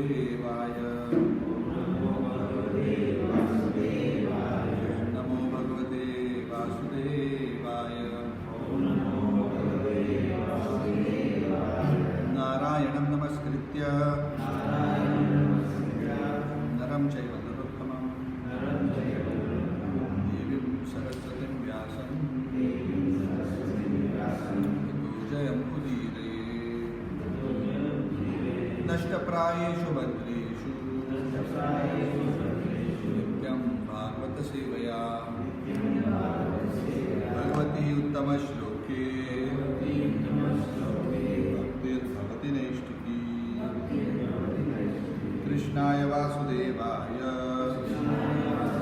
Vasudevaya. Namo Bhagavate Vasudevaya. Narayanam Namaskritya Naram Chaiva Narottamam Devim Saraswatim Vyasam Jayam Udire Nashtaprayeshu Badreshu Nityam Bhagavata Sevaya Bhagavati Uttama Shloke Bhaktir Neishtiki Krishnaya Vasudevaya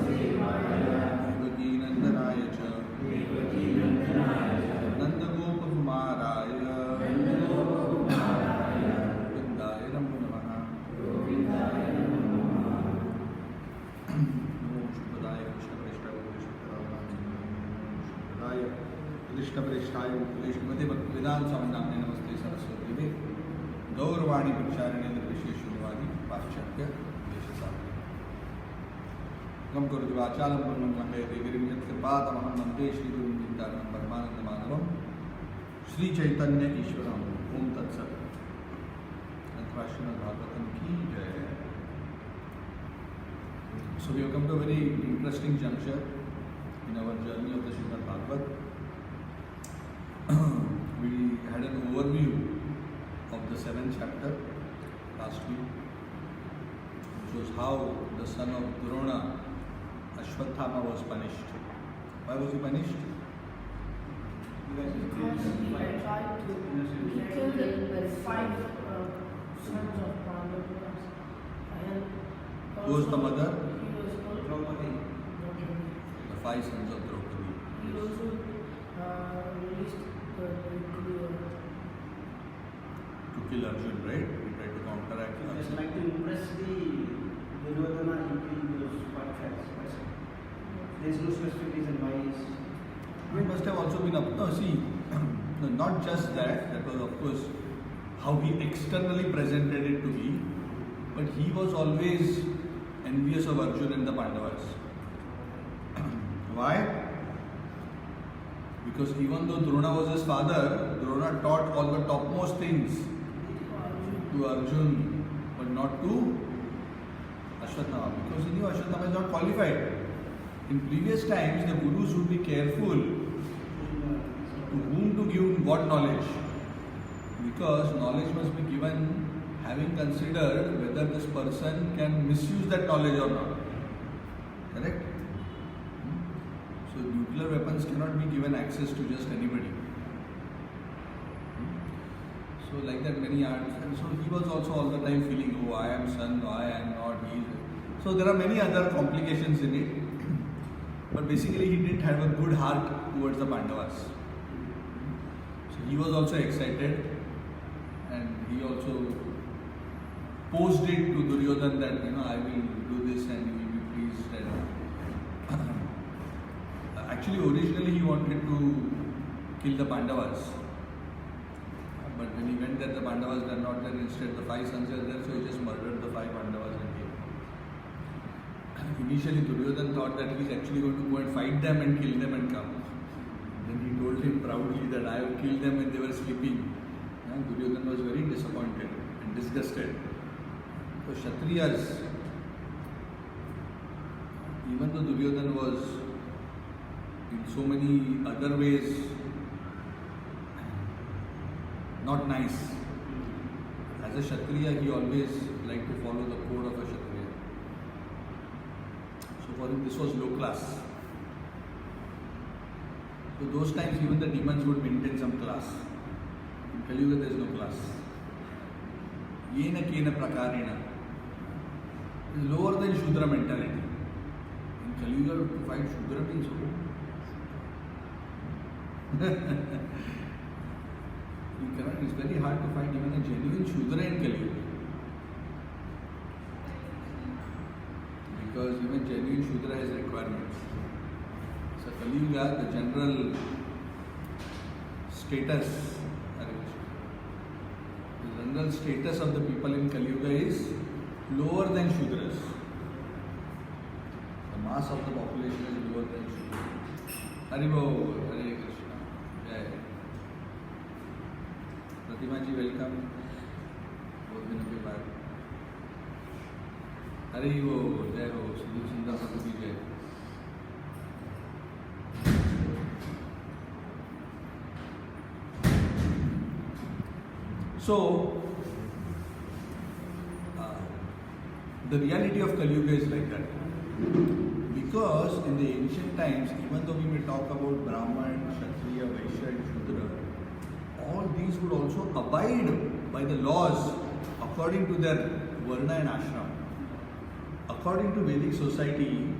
Devaki Nandanaya Cha Nanda Gopa Kumaraya Vindaya Namo Namaha Namo Shubhadaya Krishna Preshthaya Krishna Preshthaya Krishna Bhaktivedanta Swami Namne Namaste Saraswati Devi Gaurvani Pracharane Visheshurvadi Paschatya Deshasavi Gam Guru Vachalam Brahman Vande Devirim Yatkirpata Maham Vande Shri Guru Vindaram Paramananda Madhavam Shri Chaitanya Ishwaram Om Tat Sat Srimad Bhagavatam Ki Jai. So we have come to a very interesting juncture in our journey of the Srimad Bhagavat. We had an overview of the 7th chapter last week, which was how the son of Drona, Ashwatthama, was punished. Why was he punished? Because he tried to kill the 5 sons of Pandavas. And Who was the mother? He was Draupadi. The 5 sons of Draupadi. He also released the To kill Arjun, right? He tried to counteract Just Arjun. like to impress the Duryodhana, he killed those 5 tribes. There is no specific reason why he is. It must have also been up. No, see, no, not just that. That was, of course, how he externally presented it to be. But he was always envious of Arjun and the Pandavas. Why? Because even though Drona was his father, Drona taught all the topmost things to Arjun, but not to Ashwatthama, because he knew Ashwatthama is not qualified. In previous times, the gurus would be careful to whom to give what knowledge, because knowledge must be given having considered whether this person can misuse that knowledge or not. Correct? So nuclear weapons cannot be given access to just anybody. So like that many arts, and so he was also all the time feeling, oh, I am son, no, I am not, he is. So there are many other complications in it. But basically he didn't have a good heart towards the Pandavas. So he was also excited, and he also posed it to Duryodhana that, I will do this and he will be pleased. And actually originally he wanted to kill the Pandavas. But when he went there, the Pandavas were not there. Instead, the 5 sons were there, so he just murdered the 5 Pandavas and killed. Initially, Duryodhana thought that he is actually going to go and fight them and kill them and come. Then he told him proudly that I will kill them when they were sleeping. And Duryodhana was very disappointed and disgusted. So Kshatriyas, even though Duryodhana was in so many other ways not nice, as a Kshatriya he always liked to follow the code of a Kshatriya. So for him this was low class. So those times even the demons would maintain some class. In Kali Yuga there is no class. Yena kena prakarena is lower than Shudra mentality. In Kali Yuga to fight Shudra means it's very hard to find even a genuine Shudra in Kali Yuga. Because even genuine Shudra has requirements. So Kali Yuga, the general status, the general status of the people in Kali Yuga is lower than Shudras. The mass of the population is lower than Shudras. Haribo, Hare Krishna. Jai. Pratima ji, welcome. बहुत दिनों के बाद. हरिबो, जय हो. सुधीर सुंदर प्रभु की जय. So, the reality of Kali Yuga is like that. Because in the ancient times, even though we may talk about Brahman, Kshatriya, Vaishya and Shudra, all these would also abide by the laws according to their Varna and Ashram. According to Vedic society,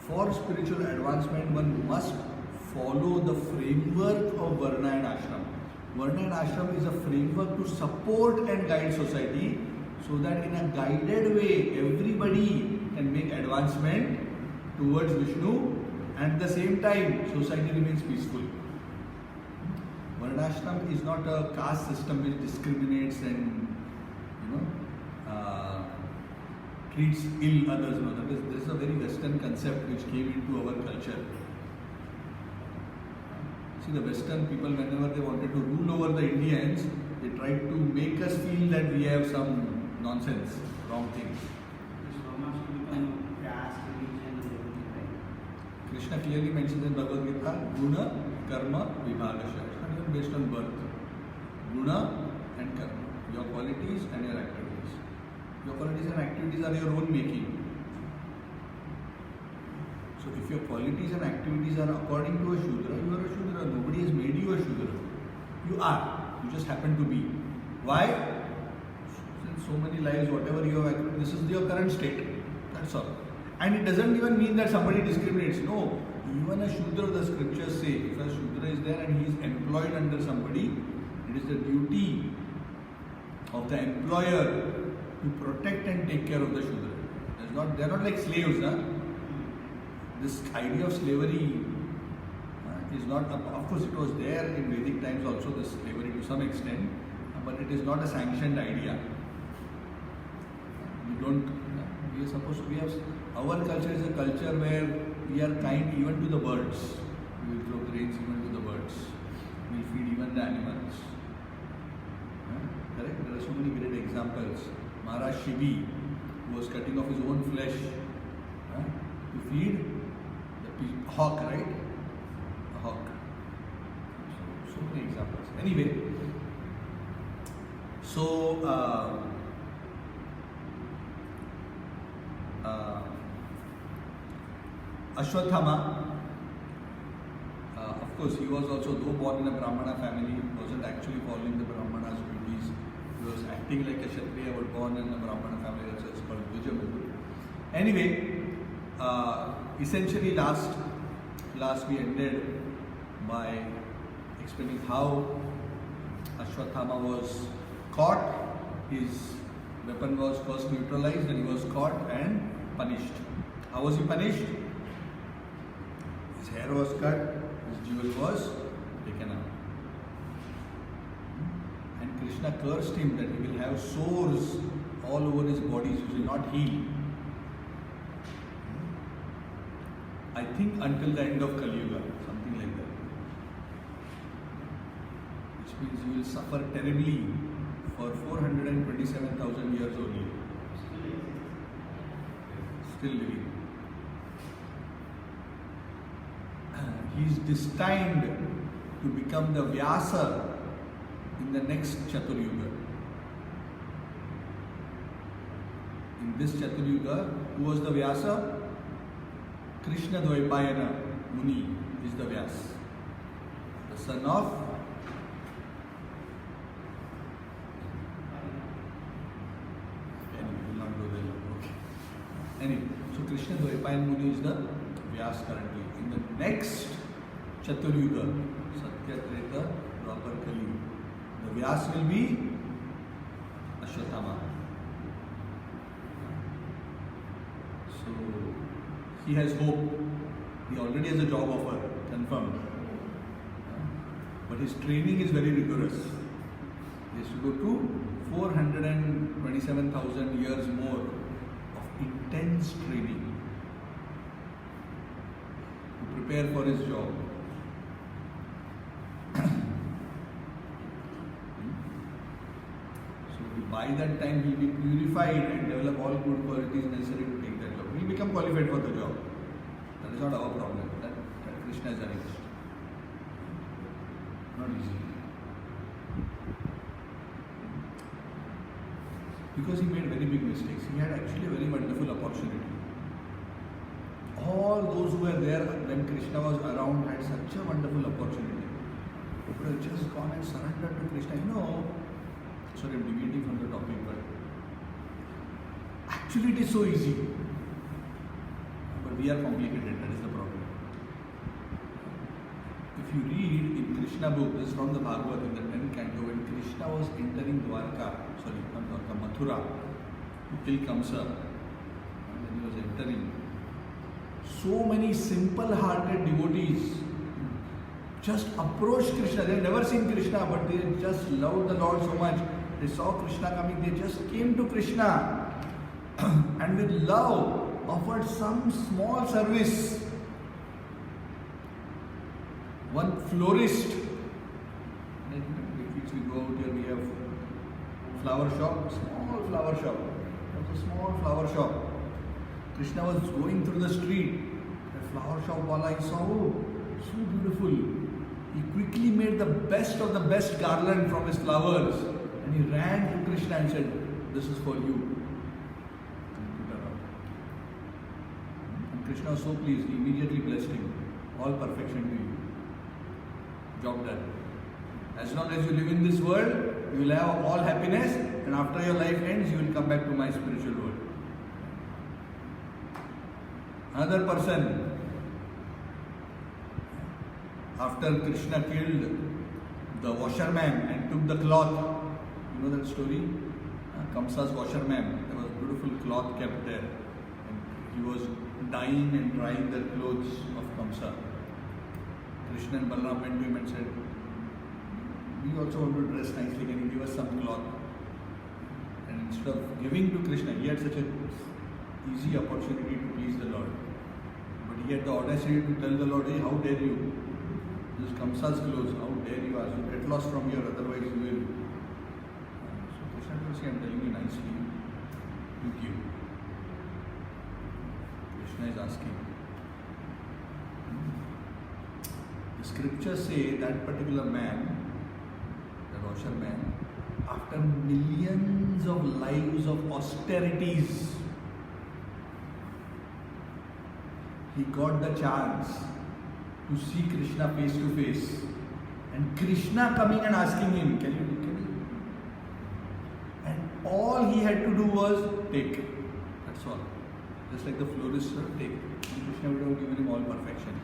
for spiritual advancement, one must follow the framework of Varna and Ashram. Varna and Ashram is a framework to support and guide society so that in a guided way everybody can make advancement towards Vishnu and at the same time society remains peaceful. Varnashram is not a caste system which discriminates and treats ill others. No, this is a very Western concept which came into our culture. See, the Western people, whenever they wanted to rule over the Indians, they tried to make us feel that we have some nonsense, wrong things. Krishna clearly mentions in Bhagavad Gita, Guna, Karma, Vibhagasha. It's not even based on birth. Guna and Karma. Your qualities and your activities. Your qualities and activities are your own making. So if your qualities and activities are according to a Shudra, you are a Shudra. Nobody has made you a Shudra. You are. You just happen to be. Why? Since so many lives, whatever you have acted, this is your current state. That's all. And it doesn't even mean that somebody discriminates. No. Even a Shudra, the scriptures say, if a Shudra is there and he is employed under somebody, it is the duty of the employer to protect and take care of the Shudra. They are not like slaves. Huh? This idea of slavery is not, of course it was there in Vedic times also, this slavery to some extent, but it is not a sanctioned idea. We are supposed to, our culture is a culture where we are kind even to the birds. We will throw grains even to the birds. We will feed even the animals. Correct? There are so many great examples. Maharaj Shibi, who was cutting off his own flesh to feed the hawk, right? A hawk. So many examples. Anyway, so Ashwatthama, of course, he was also, though born in a Brahmana family, wasn't actually following the Brahmana's duties. He was acting like a Kshatriya, but born in a Brahmana family, that's why it's called Vijayamukul. Anyway, essentially last we ended by explaining how Ashwatthama was caught, his weapon was first neutralized and he was caught and punished. How was he punished? His hair was cut, his jewel was taken out. And Krishna cursed him that he will have sores all over his body, which will not heal. I think until the end of Kali Yuga, something like that. Which means you will suffer terribly for 427,000 years only. Still living. He is destined to become the Vyasa in the next Chaturyuga. In this Chaturyuga, who was the Vyasa? Krishna Dvaipayana Muni is the Vyasa, the son of Anyway, so Krishna Dvaipayana Muni is the Vyasa currently. In the next Chaturyuga, Satya, Treta, Dwapar, Kali, the Vyasa will be Ashwatthama. So he has hope. He already has a job offer, confirmed. But his training is very rigorous. He has to go to 427,000 years more of intense training to prepare for his job. So by that time he will be purified and develop all good qualities necessary to take that job. He will become qualified for the job. That is not our problem. That Krishna is arranged. Not easy. Because he made very big mistakes. He had actually a very wonderful opportunity. All those who were there when Krishna was around had such a wonderful opportunity. They could have just gone and surrendered to Krishna. Sorry, I'm deviating from the topic, but actually it is so easy. But we are complicated, that is the problem. If you read in Krishna book, this is from the Bhagavatam, the 10th canto, when Krishna was entering Mathura, to kill Kamsa, and when he was entering, so many simple-hearted devotees just approached Krishna. They had never seen Krishna, but they just loved the Lord so much. They saw Krishna coming, they just came to Krishna and with love offered some small service. One florist, if we go out here, we have flower shop, small flower shop. It was a small flower shop. Krishna was going through the street. The flower shop wala, he saw, so beautiful. He quickly made the best of the best garland from his flowers. And he ran to Krishna and said, "This is for you." And Krishna was so pleased, he immediately blessed him. All perfection to you. Job done. As long as you live in this world, you will have all happiness, and after your life ends, you will come back to my spiritual world. Another person, after Krishna killed the washerman and took the cloth, you know that story? Kamsa's washerman, there was a beautiful cloth kept there, and he was dyeing and drying the clothes of Kamsa. Krishna and Balaram went to him and said, "We also want to dress nicely, can you give us some cloth?" And instead of giving to Krishna, he had such an easy opportunity to please the Lord. But he had the audacity to tell the Lord, "Hey, how dare you? This is Kamsa's clothes, how dare you ask? You get lost from here, otherwise you will." So Krishna will say, "I'm telling you nicely, you give." Krishna is asking. The scriptures say that particular man, the washerman, after millions of lives of austerities, he got the chance to see Krishna face to face. And Krishna coming and asking him, can you? And all he had to do was take. That's all. Just like the florist, take. And Krishna would have given him all perfection.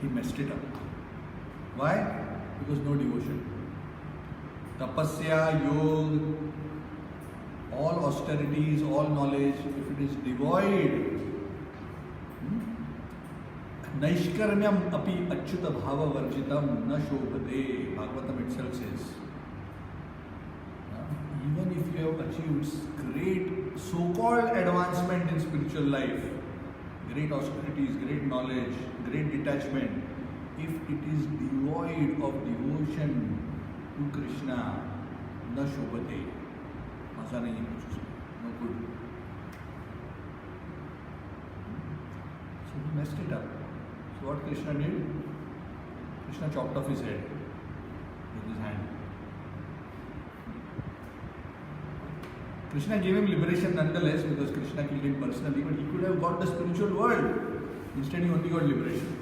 He messed it up. Why? Because no devotion. Tapasya, yoga, all austerities, all knowledge, if it is devoid, Naishkarmyam api achyuta bhava varjitam na shobhate, Bhagavatam itself says. Even if you have achieved great so-called advancement in spiritual life, great austerities, great knowledge, great detachment, if it is devoid of devotion to Krishna, na shobhate, maza nahi hai kuch usme, no good. So he messed it up. So what Krishna did? Krishna chopped off his head with his hand. Krishna gave him liberation nonetheless, because Krishna killed him personally, but he could have got the spiritual world. Instead, he only got liberation.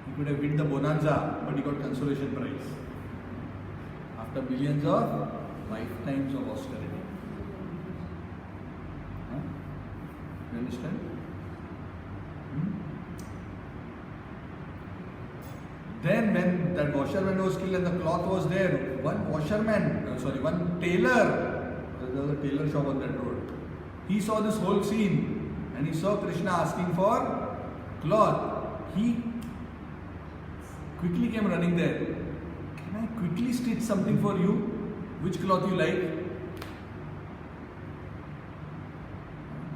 He could have won the bonanza, but he got consolation prize. After millions of lifetimes of austerity. You understand? Then when that washerman was killed and the cloth was there, one tailor, there was a tailor shop on that road, he saw this whole scene and he saw Krishna asking for cloth. He quickly came running there. Can I quickly stitch stitch something for you. Which cloth you like?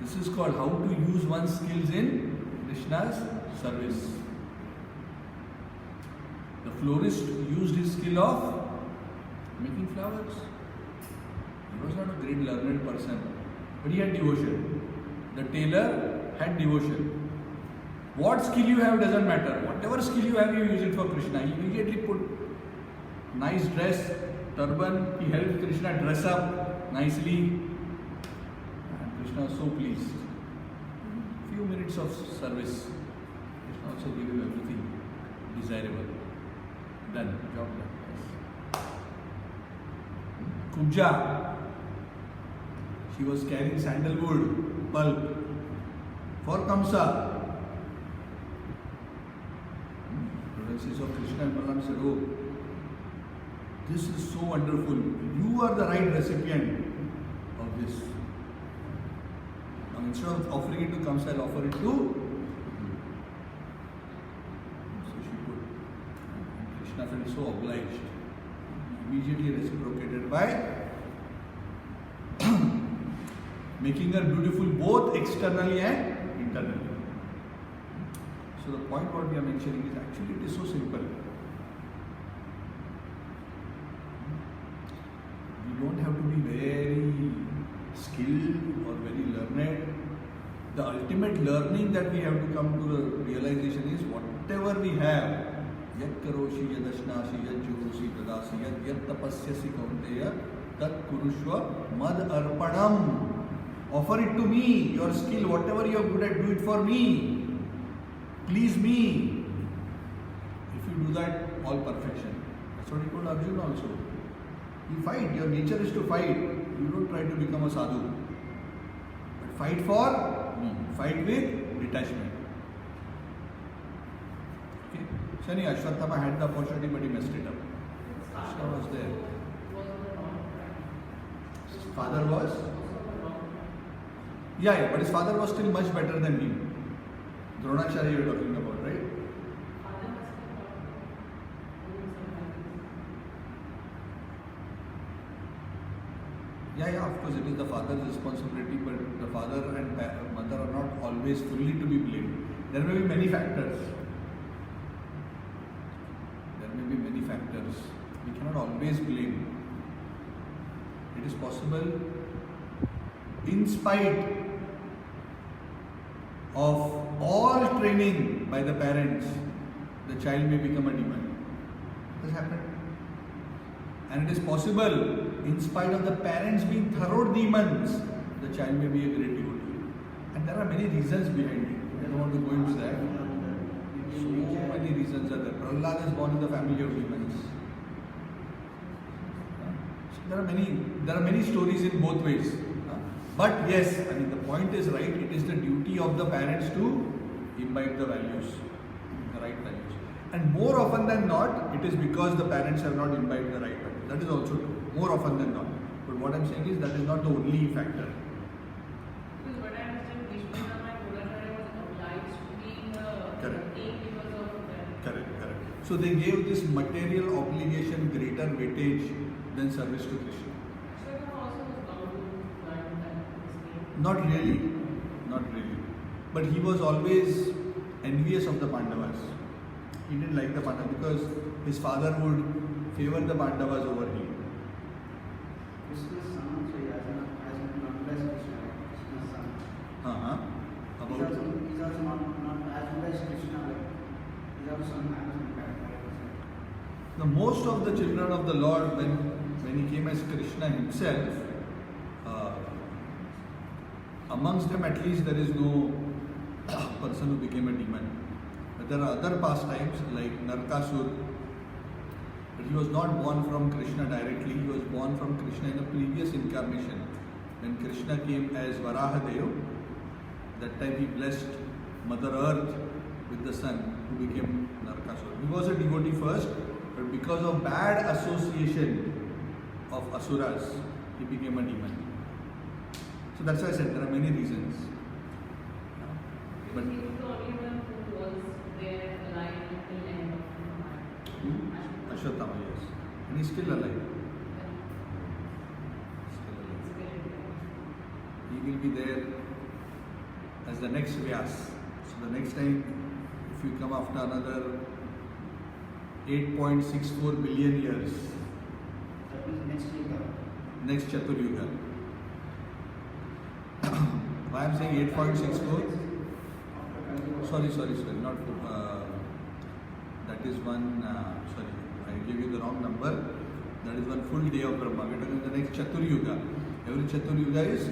This is called how to use one's skills in Krishna's service. The florist used his skill of making flowers. He was not a great learned person, but he had devotion. The tailor had devotion. What skill you have doesn't matter. Whatever skill you have, you use it for Krishna. He immediately put nice dress, turban. He helped Krishna dress up nicely. And Krishna was so pleased. Few minutes of service. Krishna also gave him everything desirable. Done. Job done. Yes. Kubja. She was carrying sandalwood pulp for Kamsa. Princess of Krishna and Balaram said, "Oh, this is so wonderful. You are the right recipient of this. Now instead of offering it to Kamsa, I'll offer it to you." So she put. And Krishna felt so obliged. Immediately reciprocated by making her beautiful both externally and internally. So the point what we are mentioning is actually it is so simple. We don't have to be very skilled or very learned. The ultimate learning that we have to come to the realization is whatever we have, yat karoshi yadashnashi yat juhosi dadasi yat tapasyasi kaunteya tat kurushva mad arpanam. Offer it to me, your skill, whatever you are good at, do it for me. Please me. If you do that, all perfection. That's what he told Arjuna also. You fight, your nature is to fight. You don't try to become a sadhu. But fight for me. Fight with detachment. Okay. Shani Ashwatthama had the opportunity but he messed it up. Krishna was there. His father was? Yeah, but his father was still much better than him. Gaurachandra you are talking about, right? Yeah, of course it is the father's responsibility, but the father and mother are not always fully to be blamed. There may be many factors. We cannot always blame. It is possible, in spite of all training by the parents, the child may become a demon. This has happened. And it is possible, in spite of the parents being thorough demons, the child may be a great devotee. And there are many reasons behind it. I don't want to go into that. So many reasons are there. Prahlad is born in the family of demons. So there are many stories in both ways. But yes, the point is right. It is the duty of the parents to imbibe the values, the right values. And more often than not, it is because the parents have not imbibed the right values. That is also true. More often than not. But what I am saying is that is not the only factor. Because what I understand, Vishnu and Gaurachandra was obliged to be in the team because of that. Correct. So they gave this material obligation greater weightage than service to Krishna. Not really. But he was always envious of the Pandavas. He didn't like the Pandavas because his father would favor the Pandavas over him. Krishna's son, so he has not blessed Krishna, Krishna's son. He's also not as good as Krishna, like he's also son as the most of the children of the Lord, when he came as Krishna himself, amongst them at least there is no person who became a demon. But there are other pastimes like Narkasur. But he was not born from Krishna directly, he was born from Krishna in a previous incarnation. When Krishna came as Varahadev, that time he blessed Mother Earth with the son who became Narkasur. He was a devotee first, but because of bad association of Asuras, he became a demon. So that's why I said there are many reasons. But he was the only one who was there alive until the end of the life. Ashwatthama, yes. and he's still alive. Still alive. He will be there as the next Vyas. So the next time, if you come after another 8.64 billion years, That means next year. next Chaturyuga. Why I'm saying 8.64? Sorry, not that is one, sorry, I gave you the wrong number. That is one full day of Brahma. We are talking the next Chaturyuga. Every Chaturyuga is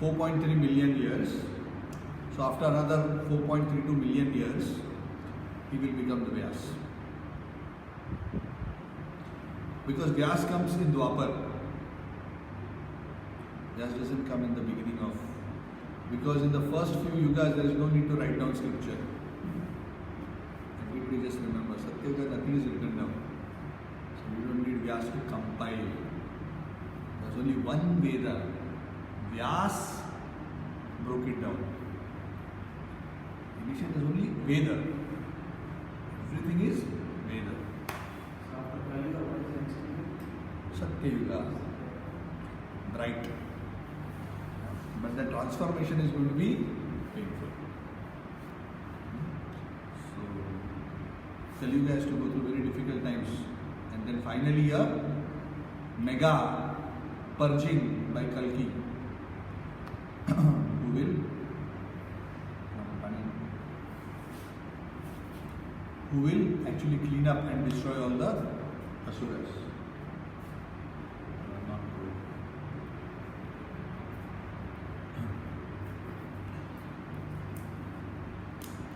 4.3 million years. So after another 4.32 million years, he will become the Vyas. Because Vyas comes in Dwapar. Vyas doesn't come in the beginning of. Because in the first few yugas there is no need to write down scripture. Everybody just remember, Satya Yuga nothing is written down. So we don't need Vyas to compile. There's only one Veda. Vyas broke it down. Initially there's only Veda. Everything is Veda. After Kali-yuga, what is the next year? Satya Yuga. Bright. But the transformation is going to be painful. So, Kali-yuga has to go through very difficult times. And then finally a mega purging by Kalki. who will actually clean up and destroy all the asuras. Not good.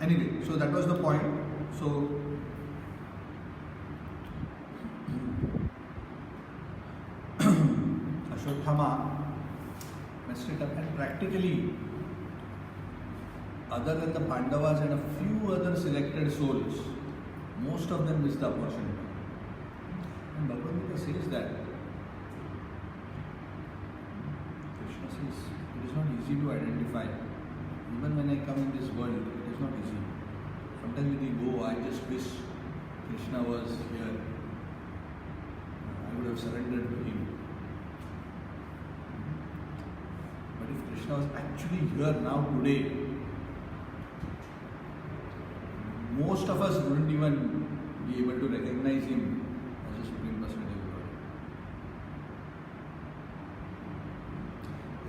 Anyway, so that was the point. So Ashwatthama messed it up, and practically, other than the Pandavas and a few other selected souls, most of them missed the opportunity. And Bhagavad Gita says that Krishna says it is not easy to identify. Even when I come in this world, it is not easy. Sometimes we think, oh, I just wish Krishna was here. I would have surrendered to him. But if Krishna was actually here now today, most of us wouldn't even be able to recognize him as a Supreme Personality of God.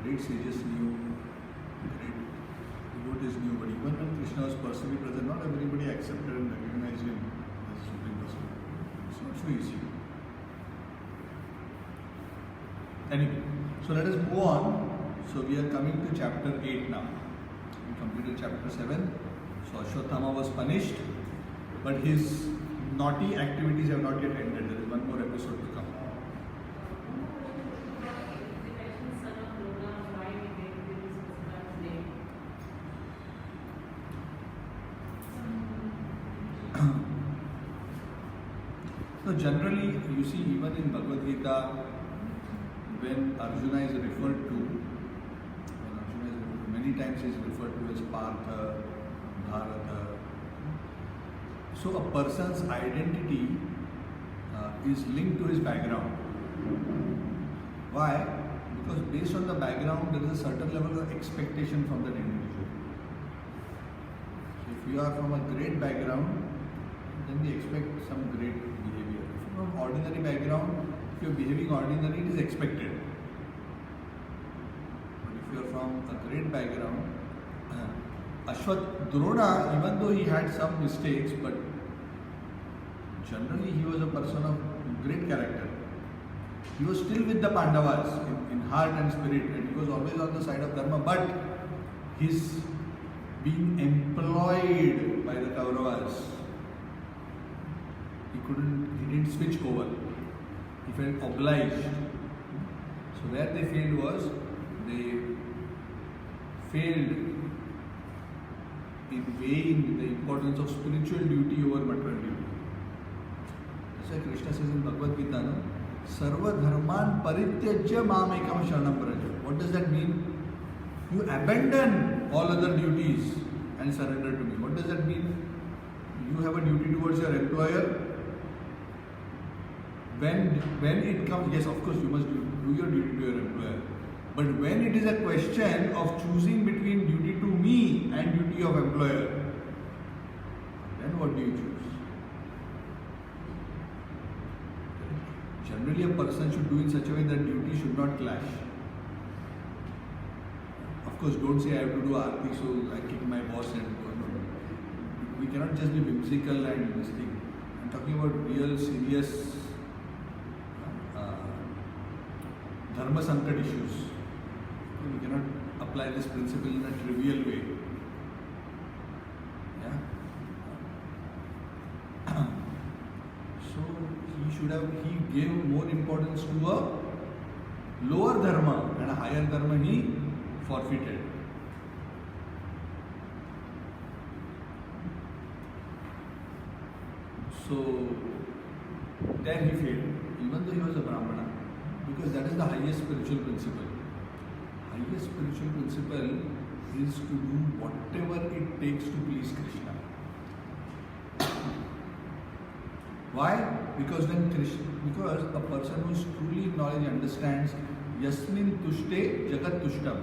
Great sages knew, great devotees knew, but even when Krishna was personally present, not everybody accepted and recognized him as a Supreme Personality. It's not so easy. Anyway, so let us move on. So we are coming to chapter 8 now. We completed chapter 7. So Ashwatthama was punished, but his naughty activities have not yet ended. There is one more episode to come. So generally, you see, even in Bhagavad Gita, when Arjuna is referred to, many times he is referred to as Partha, Bharata. So a person's identity is linked to his background. Why? Because based on the background, there is a certain level of expectation from that individual. So if you are from a great background, then we expect some great behavior. If you are from ordinary background, if you are behaving ordinary, it is expected. But if you are from a great background, Drona, even though he had some mistakes, but generally he was a person of great character. He was still with the Pandavas in heart and spirit, and he was always on the side of Dharma, but his being employed by the Kauravas, he didn't switch over. He felt obliged. So where they failed was, they failed in weighing the importance of spiritual duty over material duty. That's why Krishna says in Bhagavad Gita, no? Sarva dharman parityajya mam ekam sharanam vraja. What does that mean? You abandon all other duties and surrender to me. What does that mean? You have a duty towards your employer. when it comes, yes, of course you must do your duty to your employer. But when it is a question of choosing between duty to me and duty of employer, then what do you choose? Generally, a person should do in such a way that duty should not clash. Of course, don't say I have to do arti, so I kick my boss and go. No. We cannot just be whimsical and this thing. I'm talking about real, serious dharma sankat issues. We cannot apply this principle in a trivial way. Yeah. So he gave more importance to a lower dharma, and a higher dharma he forfeited. So there he failed, even though he was a Brahmana, because that is the highest spiritual principle. Highest spiritual principle is to do whatever it takes to please Krishna. Why? Because a person who is truly in knowledge understands Yasmin Tushte Jagat Tushtam.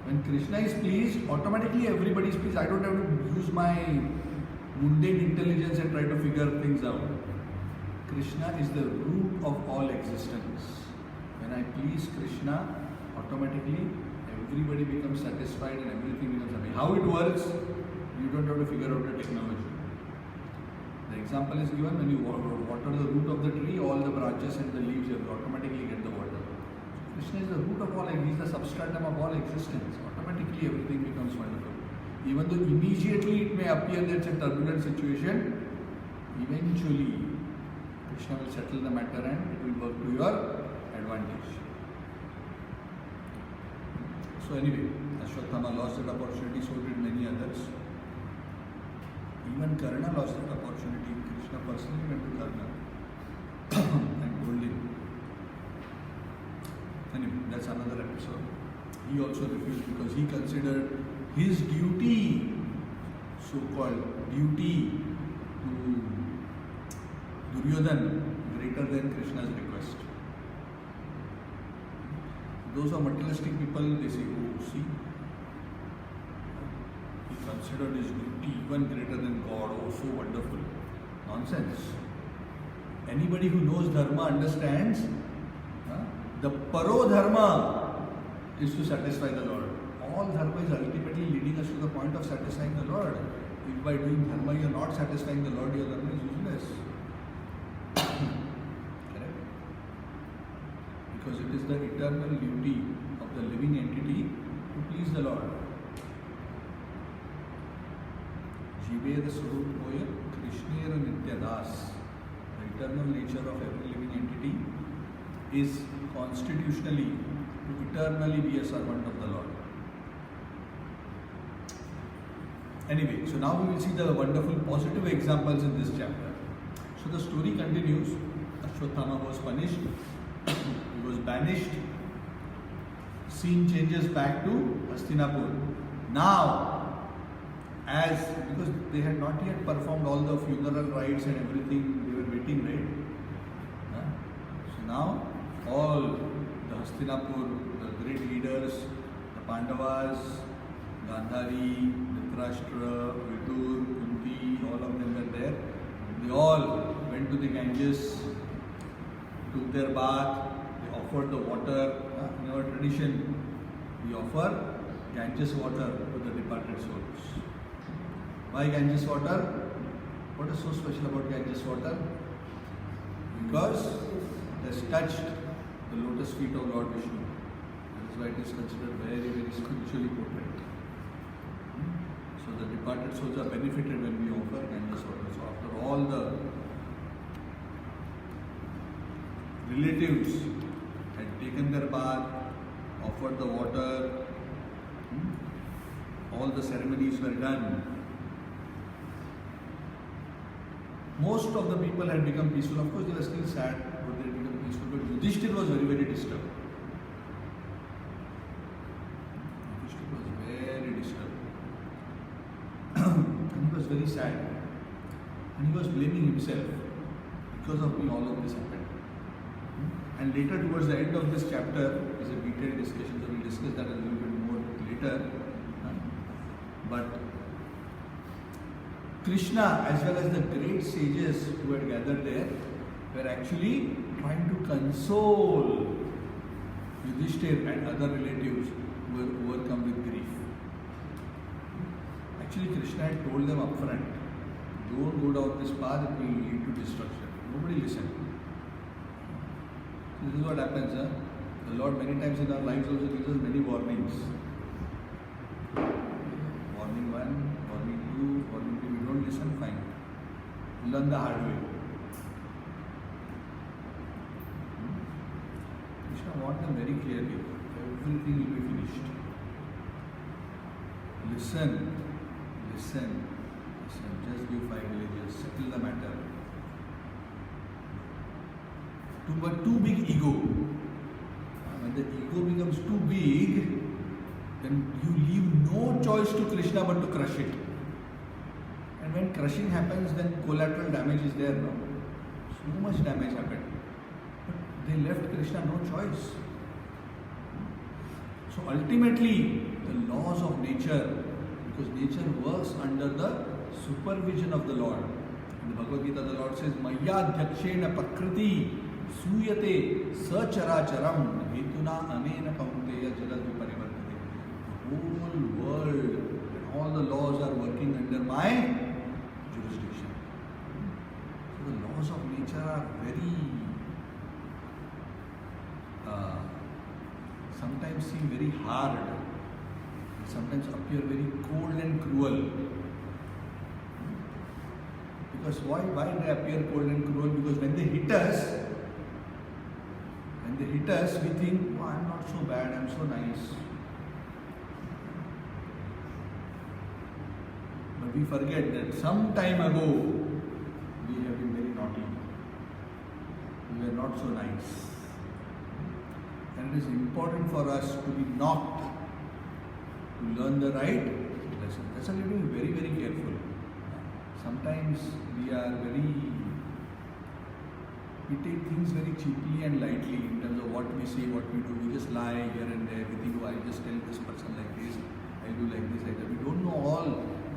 When Krishna is pleased, automatically everybody is pleased. I don't have to use my mundane intelligence and try to figure things out. Krishna is the root of all existence. When I please Krishna, automatically everybody becomes satisfied and everything becomes happy. How it works, you don't have to figure out the technology. The example is given: when you water the root of the tree, all the branches and the leaves will automatically get the water. Krishna is the root of all, he is the substratum of all existence. Automatically everything becomes wonderful. Even though immediately it may appear that it's a turbulent situation, eventually Krishna will settle the matter and it will work to your advantage. So anyway, Ashwatthama lost that opportunity, so did many others. Even Karna lost that opportunity. Krishna personally went to Karna and told him. Anyway, that's another episode. He also refused because he considered his duty, so-called duty, to Duryodhana greater than Krishna's request. Those are materialistic people, they say, oh, see, he considered his duty even greater than God, oh, so wonderful. Nonsense. Anybody who knows dharma understands the paro dharma is to satisfy the Lord. All dharma is ultimately leading us to the point of satisfying the Lord. If by doing dharma you are not satisfying the Lord, your dharma is useless. Correct? Because it is the eternal duty of the living entity to please the Lord. Jive the Swarup Moya, Krishnera Nityadas. The eternal nature of every living entity is constitutionally to eternally be a servant of the Lord. Anyway, so now we will see the wonderful positive examples in this chapter. So the story continues. Ashwatthama was punished, he was banished. Scene changes back to Hastinapur. Now, because they had not yet performed all the funeral rites and everything, they were waiting, right? So now, all the Hastinapur, the great leaders, the Pandavas, Gandhari, Dhritarashtra, Vidur, Kunti, all of them were there. They all went to the Ganges, took their bath, they offered the water. In our tradition, we offer Ganges water to the departed souls. Why Ganges water? What is so special about Ganges water? Because it has touched the lotus feet of Lord Vishnu. That is why it is considered very, very spiritually potent. So the departed souls are benefited when we offer Ganges water. So after all the relatives had taken their bath, offered the water, all the ceremonies were done, most of the people had become peaceful. Of course, they were still sad, but they had become peaceful. But Yudhishthira was very, very disturbed. Yudhishthira was very disturbed. And he was very sad. And he was blaming himself. Because of me, all of this happened. And later towards the end of this chapter is a detailed discussion, so we'll discuss that a little bit more later. But Krishna as well as the great sages who had gathered there were actually trying to console Yudhishthir and other relatives who were overcome with grief. Actually Krishna had told them upfront, don't go down this path, it will lead to destruction. Nobody listened. This is what happens. The Lord many times in our lives also gives us many warnings. Warning 1, warning 2, warning 3. We don't listen, fine. Learn the hard way. Krishna warned them very clearly. Everything will be finished. Listen. Just give 5 villages, settle the matter. Too big ego. When the ego becomes too big, then you leave no choice to Krishna but to crush it. And when crushing happens, then collateral damage is there now. So much damage happened. But they left Krishna no choice. So ultimately, the laws of nature, because nature works under the supervision of the Lord. In the Bhagavad Gita, the Lord says, Maya Dhakshena Prakriti Suyate Sacharacharam Hetuna Anena Kaunteya Jaladu Parivartate. The whole world and all the laws are working under my jurisdiction. So the laws of nature are very sometimes seem very hard, sometimes appear very cold and cruel. Because why they appear cold and cruel? Because when they hit us, we think, oh, I'm not so bad, I'm so nice. But we forget that some time ago, we have been very naughty. We were not so nice. And it is important for us to be knocked, to learn the right lesson. That's why we have to be very, very careful. Sometimes we take things very cheaply and lightly in terms of what we say, what we do. We just lie here and there. We think, oh, I'll just tell this person like this, I'll do like this, like that. We don't know all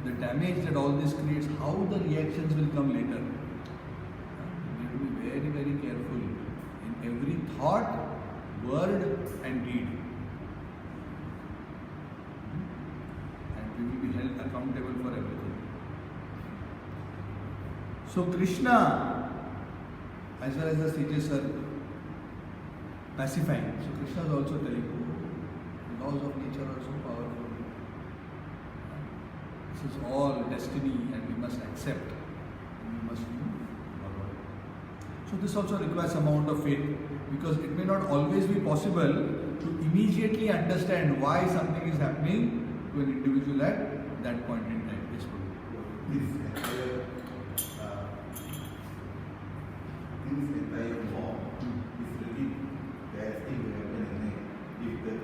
the damage that all this creates, how the reactions will come later. We have to be very, very careful in every thought, word and deed. And we will be held accountable for everything. So Krishna, as well as the sages, are pacifying. So Krishna is also telling, the laws of nature are so powerful. This is all destiny and we must accept. And we must move forward. So this also requires some amount of faith, because it may not always be possible to immediately understand why something is happening to an individual at that point in time. Yes, Prabhu. This entire law is really best thing to happen if the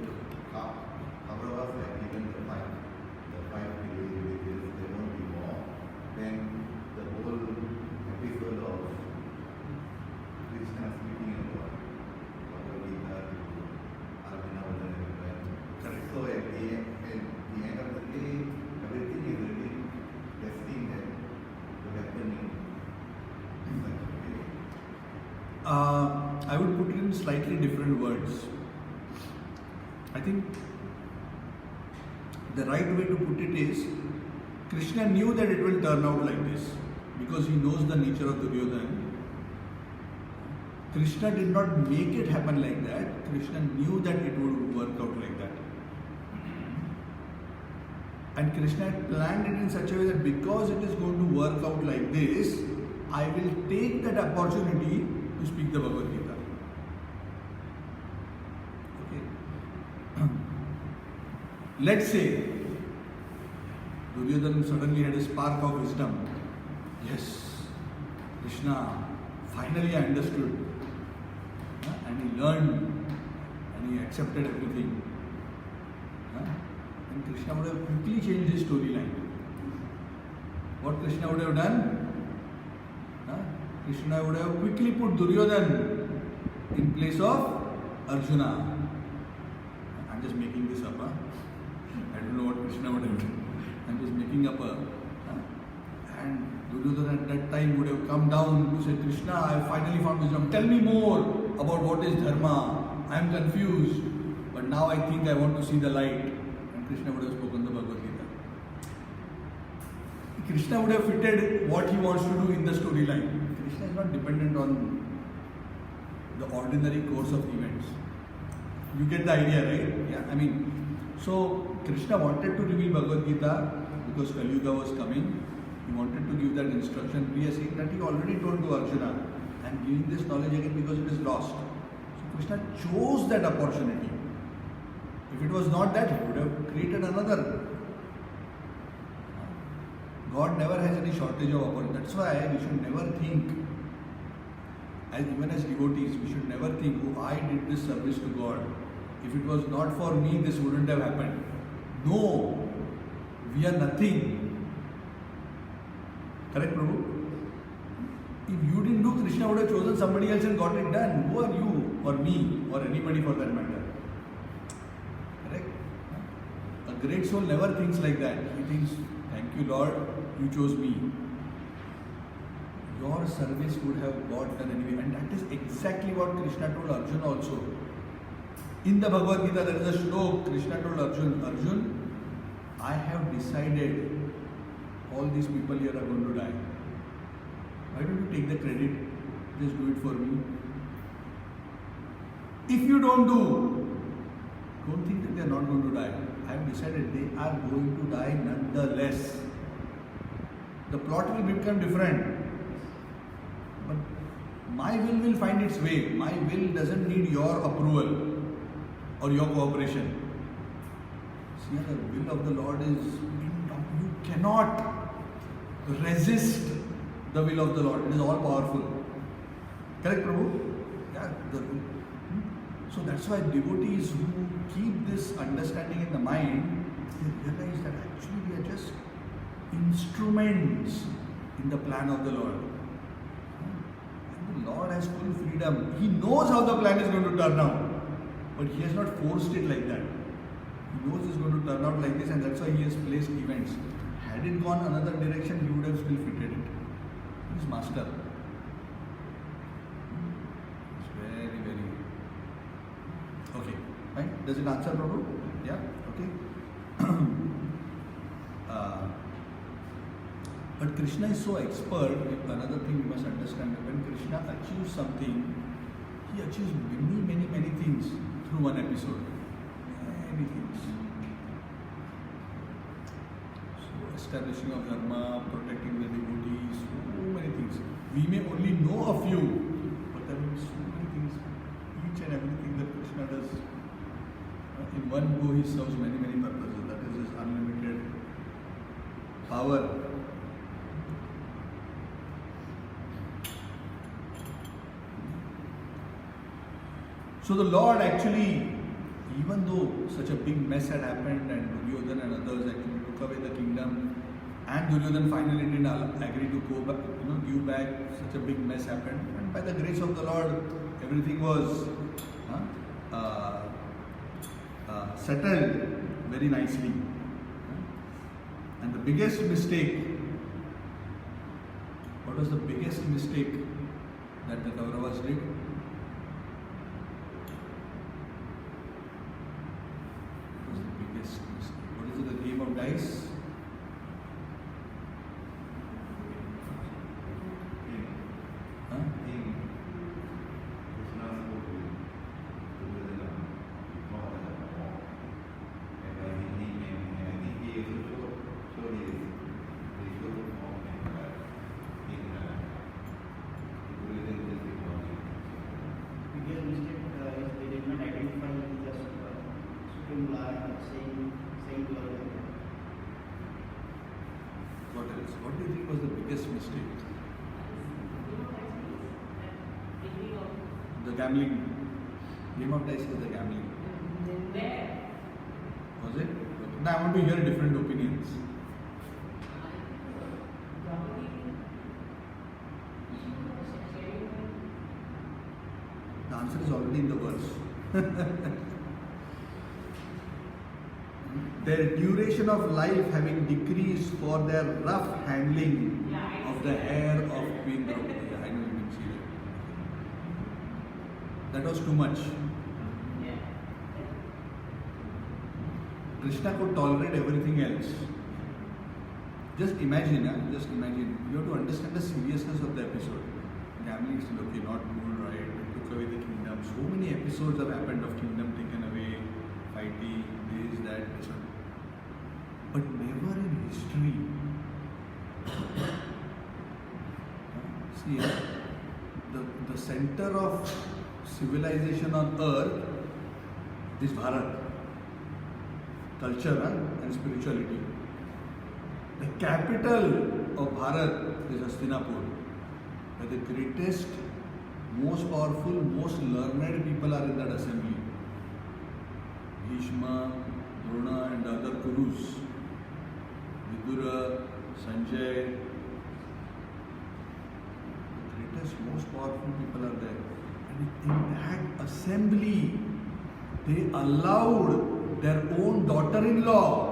Kauravas had given the five villages, there won't be more, then the whole episode of Krishna speaking about Bhagavad Gita to Arjuna was everywhere. So at the end of the day, everything is really destined to happen in such a way. I would put it in slightly different words. I think the right way to put it is, Krishna knew that it will turn out like this because he knows the nature of Duryodhana. Krishna did not make it happen like that. Krishna knew that it would work out like that. And Krishna had planned it in such a way that because it is going to work out like this, I will take that opportunity to speak the Bhagavad Gita. Okay. Let's say Duryodhana suddenly had a spark of wisdom. Yes, Krishna, finally I understood. And he learned and he accepted everything. And Krishna would have quickly changed his storyline. What Krishna would have done? Krishna would have quickly put Duryodhana in place of Arjuna. I'm just making this up. I don't know what Krishna would have done. I'm just making up a. And Duryodhana at that time would have come down to say, Krishna, I finally found wisdom. Tell me more about what is dharma. I am confused. But now I think I want to see the light. And Krishna would have spoken the Bhagavad Gita. Krishna would have fitted what he wants to do in the storyline. Krishna is not dependent on the ordinary course of events. You get the idea, right? Yeah. I mean, so Krishna wanted to reveal Bhagavad Gita because Kali Yuga was coming. He wanted to give that instruction. We are saying that he already told to Arjuna. I am giving this knowledge again because it is lost. So Krishna chose that opportunity. If it was not that, he would have created another. God never has any shortage of opportunity. That's why we should never think, even as devotees, we should never think, oh, I did this service to God. If it was not for me, this wouldn't have happened. No, we are nothing. Correct, Prabhu? If you didn't do, Krishna would have chosen somebody else and got it done. Who are you or me or anybody for that matter? Correct? A great soul never thinks like that. He thinks, thank you Lord, you chose me. Your service would have got done anyway. And that is exactly what Krishna told Arjuna also. In the Bhagavad Gita there is a shlok. Krishna told Arjuna, Arjun, I have decided all these people here are going to die. Why don't you take the credit? Just do it for me. If you don't think that they are not going to die. I have decided they are going to die nonetheless. The plot will become different. But my will find its way. My will doesn't need your approval or your cooperation. See, the will of the Lord is indomitable. You cannot resist the will of the Lord. It is all powerful. Correct, Prabhu? Yeah. So that's why devotees who keep this understanding in the mind, they realize that actually we are just instruments in the plan of the Lord. And the Lord has full freedom. He knows how the plan is going to turn out. But He has not forced it like that. He knows it's going to turn out like this, and that's why He has placed events. Had it gone another direction, He would have still fitted it. He is master. It's very, very... Okay, fine. Does it answer, Prabhu? Yeah? Okay. But Krishna is so expert. Another thing we must understand, that when Krishna achieves something, He achieves many things through one episode. Many things. So establishing of dharma, protecting the devotees, so many things. We may only know a few, but there will be so many things, each and everything that Krishna does. In one go He serves many purposes. That is His unlimited power. So the Lord actually, even though such a big mess had happened and Duryodhana and others actually took away the kingdom, and Duryodhana finally didn't agree to go back, give back, such a big mess happened, and by the grace of the Lord, everything was settled very nicely. And the biggest mistake, what was the biggest mistake that the Kauravas did? What is it, the game of dice? Huh? Biggest mistake is they did not identify with the Supreme Lord saying to Lord. What else? What do you think was the biggest mistake? The gambling. Game of dice is the gambling. Was it? Okay. Now I want to hear different opinions. The answer is already in the verse. Their duration of life having decreased for their rough handling of the hair of Queen Draupadi. I know you can see that. That was too much. Krishna could tolerate everything else. Just imagine, just imagine. You have to understand the seriousness of the episode. Gambling is still okay, not good, right? They took away the kingdom. So many episodes have happened of kingdom taken away, fighting, this, that, this one. But never in history. See, the center of civilization on earth is Bharat. Culture and spirituality. The capital of Bharat is Hastinapur, where the greatest, most powerful, most learned people are in that assembly. Bhishma, Drona and the other Kurus, Vidura, Sanjay. The greatest, most powerful people are there. And in that assembly, they allowed their own daughter-in-law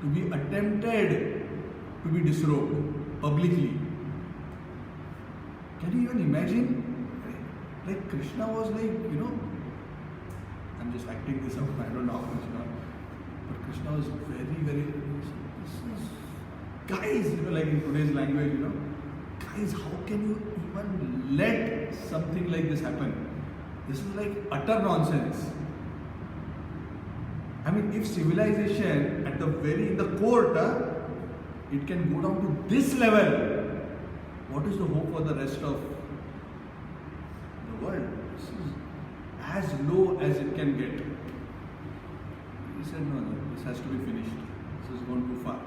to be attempted to be disrobed publicly. Can you even imagine? Like Krishna was like, I'm just acting this out, I don't know how Krishna, but Krishna was very, very, this is, guys, like in today's language, guys, how can you even let something like this happen? This is like utter nonsense. I mean, if civilization at in the court, it can go down to this level, what is the hope for the rest of the world? This is as low as it can get. He said, no, this has to be finished. This has gone too far.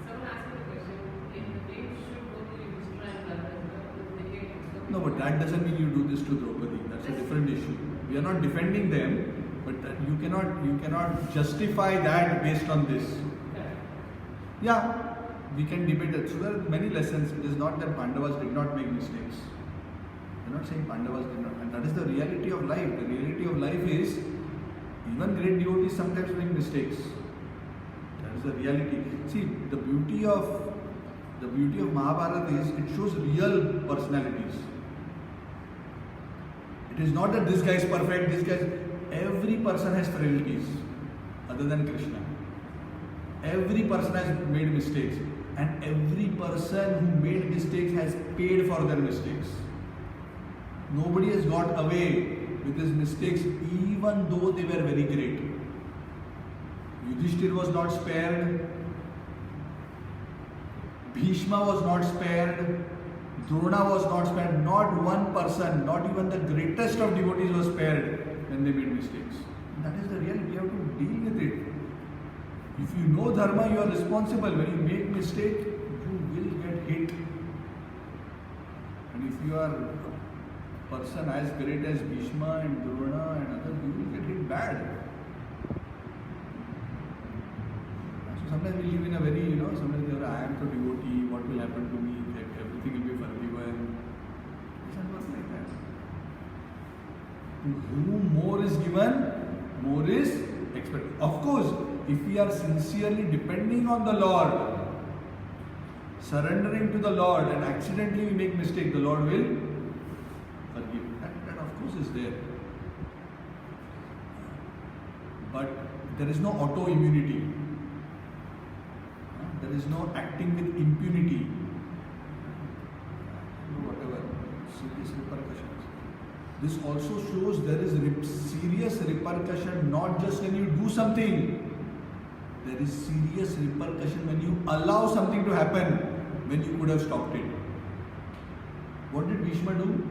Someone asked me the question, if the blame should go to Yudhishthira and Gaurachandra, No, but that doesn't mean you do this to Draupadi. That's a different issue. We are not defending them. But you cannot justify that based on this. Yeah, we can debate it. So there are many lessons. It is not that Pandavas did not make mistakes. We are not saying Pandavas did not. And that is the reality of life. The reality of life is even great devotees sometimes make mistakes. That is the reality. See, the beauty of Mahabharata is it shows real personalities. It is not that this guy is perfect, this guy is... Every person has frailties other than Krishna. Every person has made mistakes, and every person who made mistakes has paid for their mistakes. Nobody has got away with his mistakes even though they were very great. Yudhishthira was not spared. Bhishma was not spared. Drona was not spared. Not one person, not even the greatest of devotees was spared when they made mistakes. And that is the reality. You have to deal with it. If you know dharma, you are responsible. When you make mistake, you will get hit. And if you are a person as great as Bhishma and Drona and others, you will get hit bad. So sometimes we live in a very, sometimes I am the devotee, what will happen to me, everything will be forgiven. It doesn't work like that. To whom more is given, more is expected. Of course, if we are sincerely depending on the Lord, surrendering to the Lord, and accidentally we make mistake, the Lord will forgive. That of course is there. But there is no auto-immunity. There is no acting with impunity. Whatever, serious repercussions. This also shows there is serious repercussion not just when you do something. There is serious repercussion when you allow something to happen when you could have stopped it. What did Bhishma do?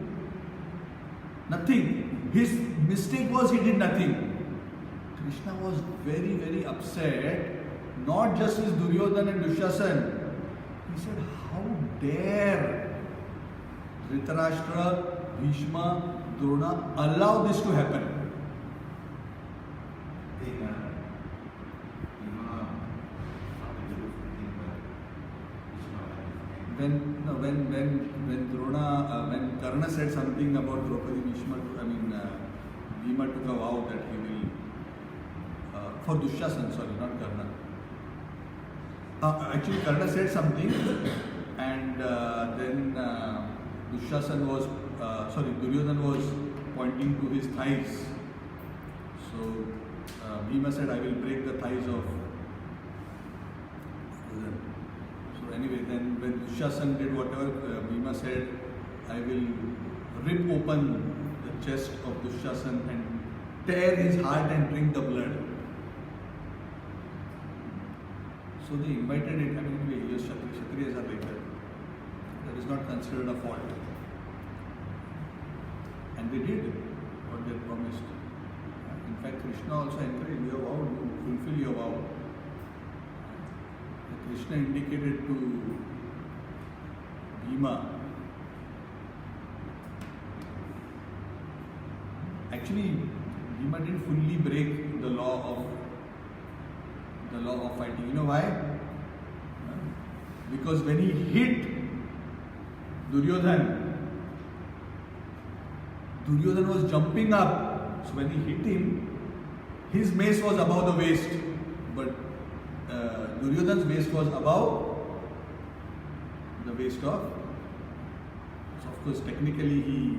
Nothing. His mistake was he did nothing. Krishna was very, very upset. Not just his Duryodhana and Dushasan. He said, how dare Dhritarashtra, Bhishma, Drona allow this to happen? When when Karna said something about Draupadi, Bhima took a vow that he will for Dushyasan, sorry, not Karna. Actually, Karna said something, and then Duryodhan was pointing to his thighs. So Bhima said, "I will break the thighs of." So anyway, then when Dushyasan did whatever Bhima said, "I will rip open the chest of Dushyasan and tear his heart and drink the blood." So they invited it. Anyway, yes, Kshatriyas are like that. That is not considered a fault. And they did what they promised. In fact, Krishna also encouraged, "You have vowed, you fulfill your vow." Krishna indicated to Bhima. Actually, Bhima didn't fully break the law of fighting. You know why? Because when he hit Duryodhan was jumping up. So when he hit him, his mace was above the waist, but Duryodhan's waist was above the waist of. So of course, technically,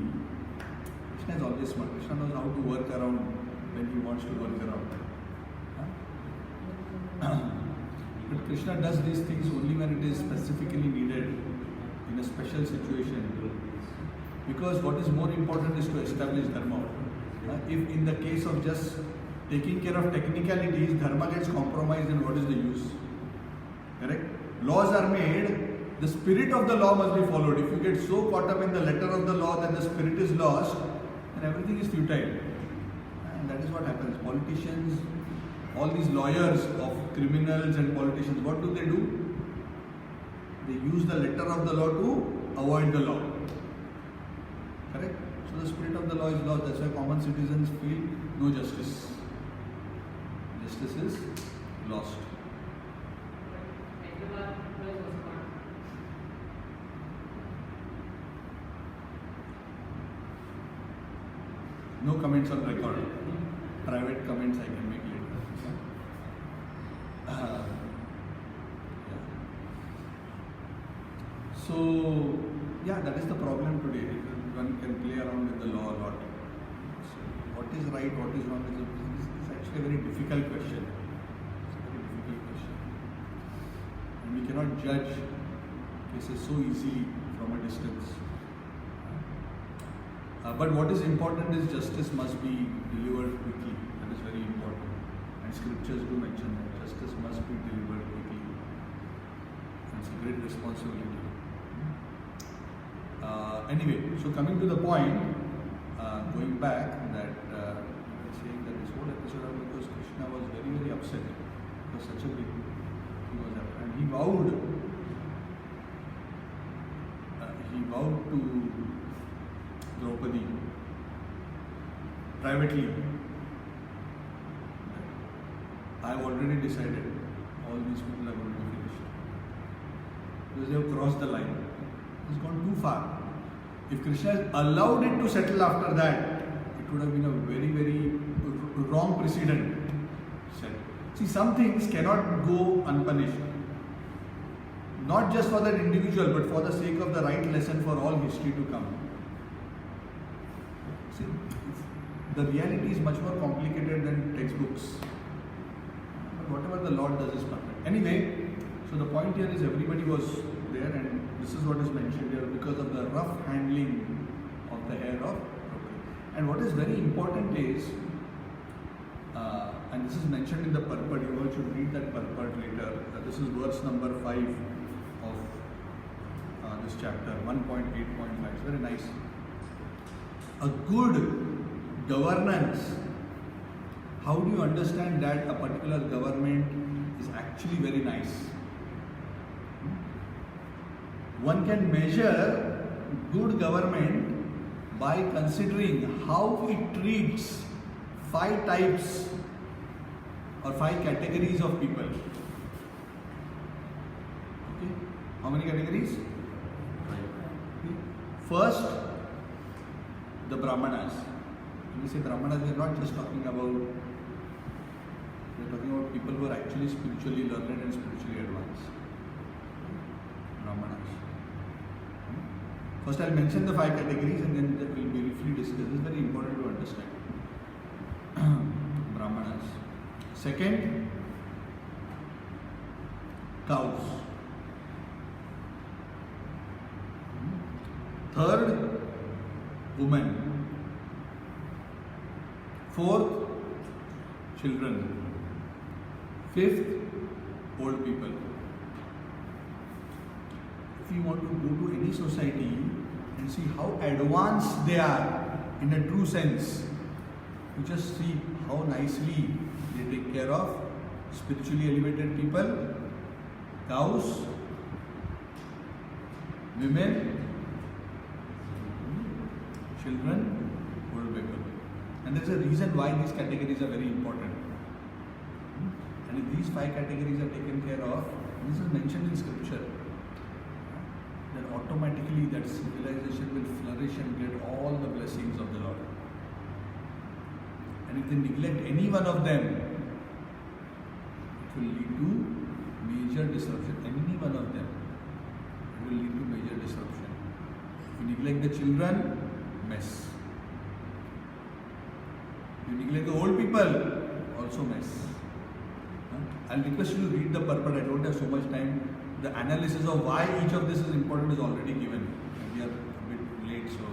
Krishna is always smart. Krishna knows how to work around when he wants to work around. But Krishna does these things only when it is specifically needed in a special situation. Because what is more important is to establish dharma. If in the case of just taking care of technicalities, dharma gets compromised, then what is the use? Correct? Laws are made, the spirit of the law must be followed. If you get so caught up in the letter of the law that the spirit is lost, then everything is futile. And that is what happens. Politicians, all these lawyers of criminals and politicians, what do? They use the letter of the law to avoid the law. Correct? So the spirit of the law is lost. That's why common citizens feel no justice. Justice is lost. No comments on record. Private comments I can make later. So, that is the problem today. One can play around with the law a lot. So, what is right, what is wrong is actually a very difficult question. It's a very difficult question. And we cannot judge cases so easily from a distance. But what is important is justice must be delivered quickly. That is very important. And scriptures do mention that justice must be delivered quickly. And it's a great responsibility. Anyway, so coming to the point, going back, that saying that this whole episode of because Krishna was very, very upset because such a big he was upset, and he vowed to Draupadi privately. I have already decided all these people are going to be finished because they have crossed the line. It's gone too far. If Krishna had allowed it to settle after that, it would have been a very, very wrong precedent set. See, some things cannot go unpunished. Not just for that individual, but for the sake of the right lesson for all history to come. See, the reality is much more complicated than textbooks. But whatever the Lord does is perfect. Anyway, so the point here is everybody was there, and this is what is mentioned here because of the rough handling of the hair of Draupadi. And what is very important is, and this is mentioned in the purport, you all should read that purport later. This is verse number 5 of this chapter, 1.8.5. It's very nice. A good governance. How do you understand that a particular government is actually very nice? One can measure good government by considering how it treats 5 types or 5 categories of people. Okay? How many categories? First, the Brahmanas. When we say Brahmanas, we are not just talking about, we are talking about people who are actually spiritually learned and spiritually advanced. Brahmanas. First, I'll mention the 5 categories and then we'll briefly discuss. This is very important to understand. Brahmanas. Second, cows. Third, women. Fourth, children. Fifth, old people. If you want to go to any society and see how advanced they are in a true sense, you just see how nicely they take care of spiritually elevated people, cows, women, children, old people. And there is a reason why these categories are very important. And if these 5 categories are taken care of, this is mentioned in scripture, then automatically that civilization will flourish and get all the blessings of the Lord. And if they neglect any one of them, it will lead to major disruption. Any one of them, it will lead to major disruption. If you neglect the children, mess. If you neglect the old people, also mess. I'll request you to read the purport. I don't have so much time. The analysis of why each of this is important is already given. We are a bit late, so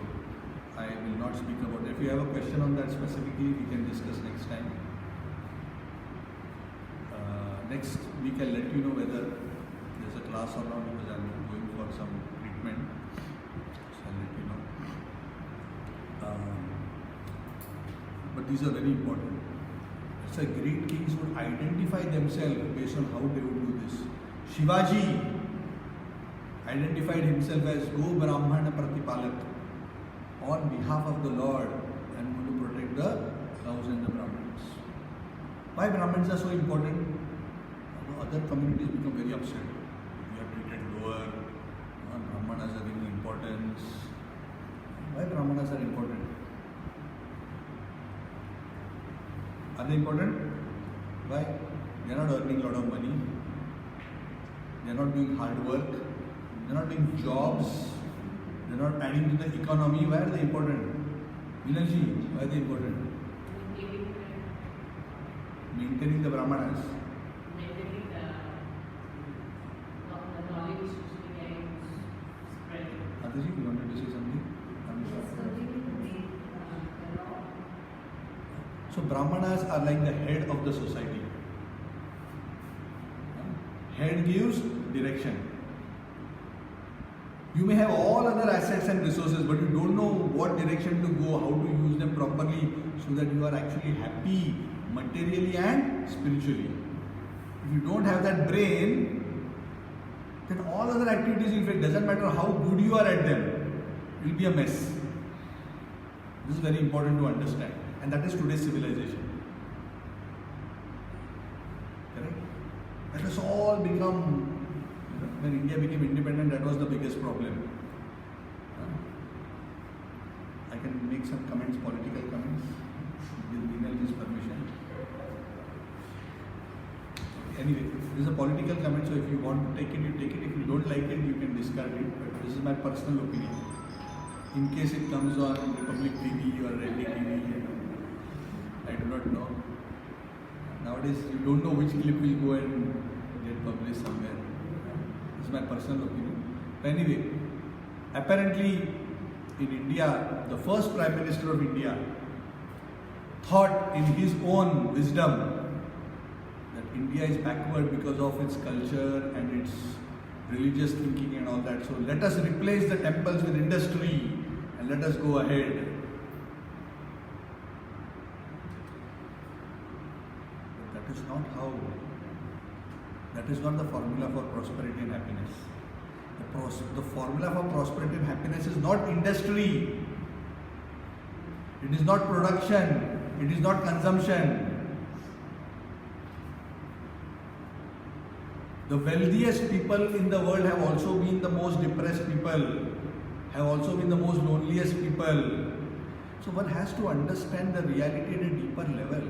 I will not speak about it. If you have a question on that specifically, we can discuss next time. Next week I'll let you know whether there's a class or not because I'm going for some treatment. So I'll let you know. But these are very important. It's a great kings would identify themselves based on how they would do this. Shivaji identified himself as Go Brahmana Pratipalak. On behalf of the Lord, I'm going to protect the cows and the Brahmins. Why Brahmins are so important? Other communities become very upset. We are treated lower. Brahmanas are given importance. Why Brahmanas are important? Are they important? Why? They are not earning a lot of money. They are not doing hard work. They are not doing jobs. They are not adding to the economy. Why are they important? Vinanji, why are they important? Maintaining the Brahmanas. Maintaining the knowledge which became spread. Aditi, you wanted to say something? So Brahmanas are like the head of the society. Head gives direction. You may have all other assets and resources, but you don't know what direction to go, how to use them properly so that you are actually happy materially and spiritually. If you don't have that brain, then all other activities will fail. It doesn't matter how good you are at them, it will be a mess. This is very important to understand. And that is today's civilization. Correct? That has all become, when India became independent, that was the biggest problem. I can make some comments, political comments, with Vinalji's permission. Anyway, this is a political comment, so if you want to take it, you take it. If you don't like it, you can discard it. But this is my personal opinion. In case it comes on Republic TV or Reddy TV, I do not know. Nowadays, you don't know which clip will go and get published somewhere. This is my personal opinion. But anyway, apparently in India, the first Prime Minister of India thought in his own wisdom that India is backward because of its culture and its religious thinking and all that. So let us replace the temples with industry and let us go ahead. That is not how, that is not the formula for prosperity and happiness. The formula for prosperity and happiness is not industry. It is not production. It is not consumption. The wealthiest people in the world have also been the most depressed people, have also been the most loneliest people. So one has to understand the reality at a deeper level.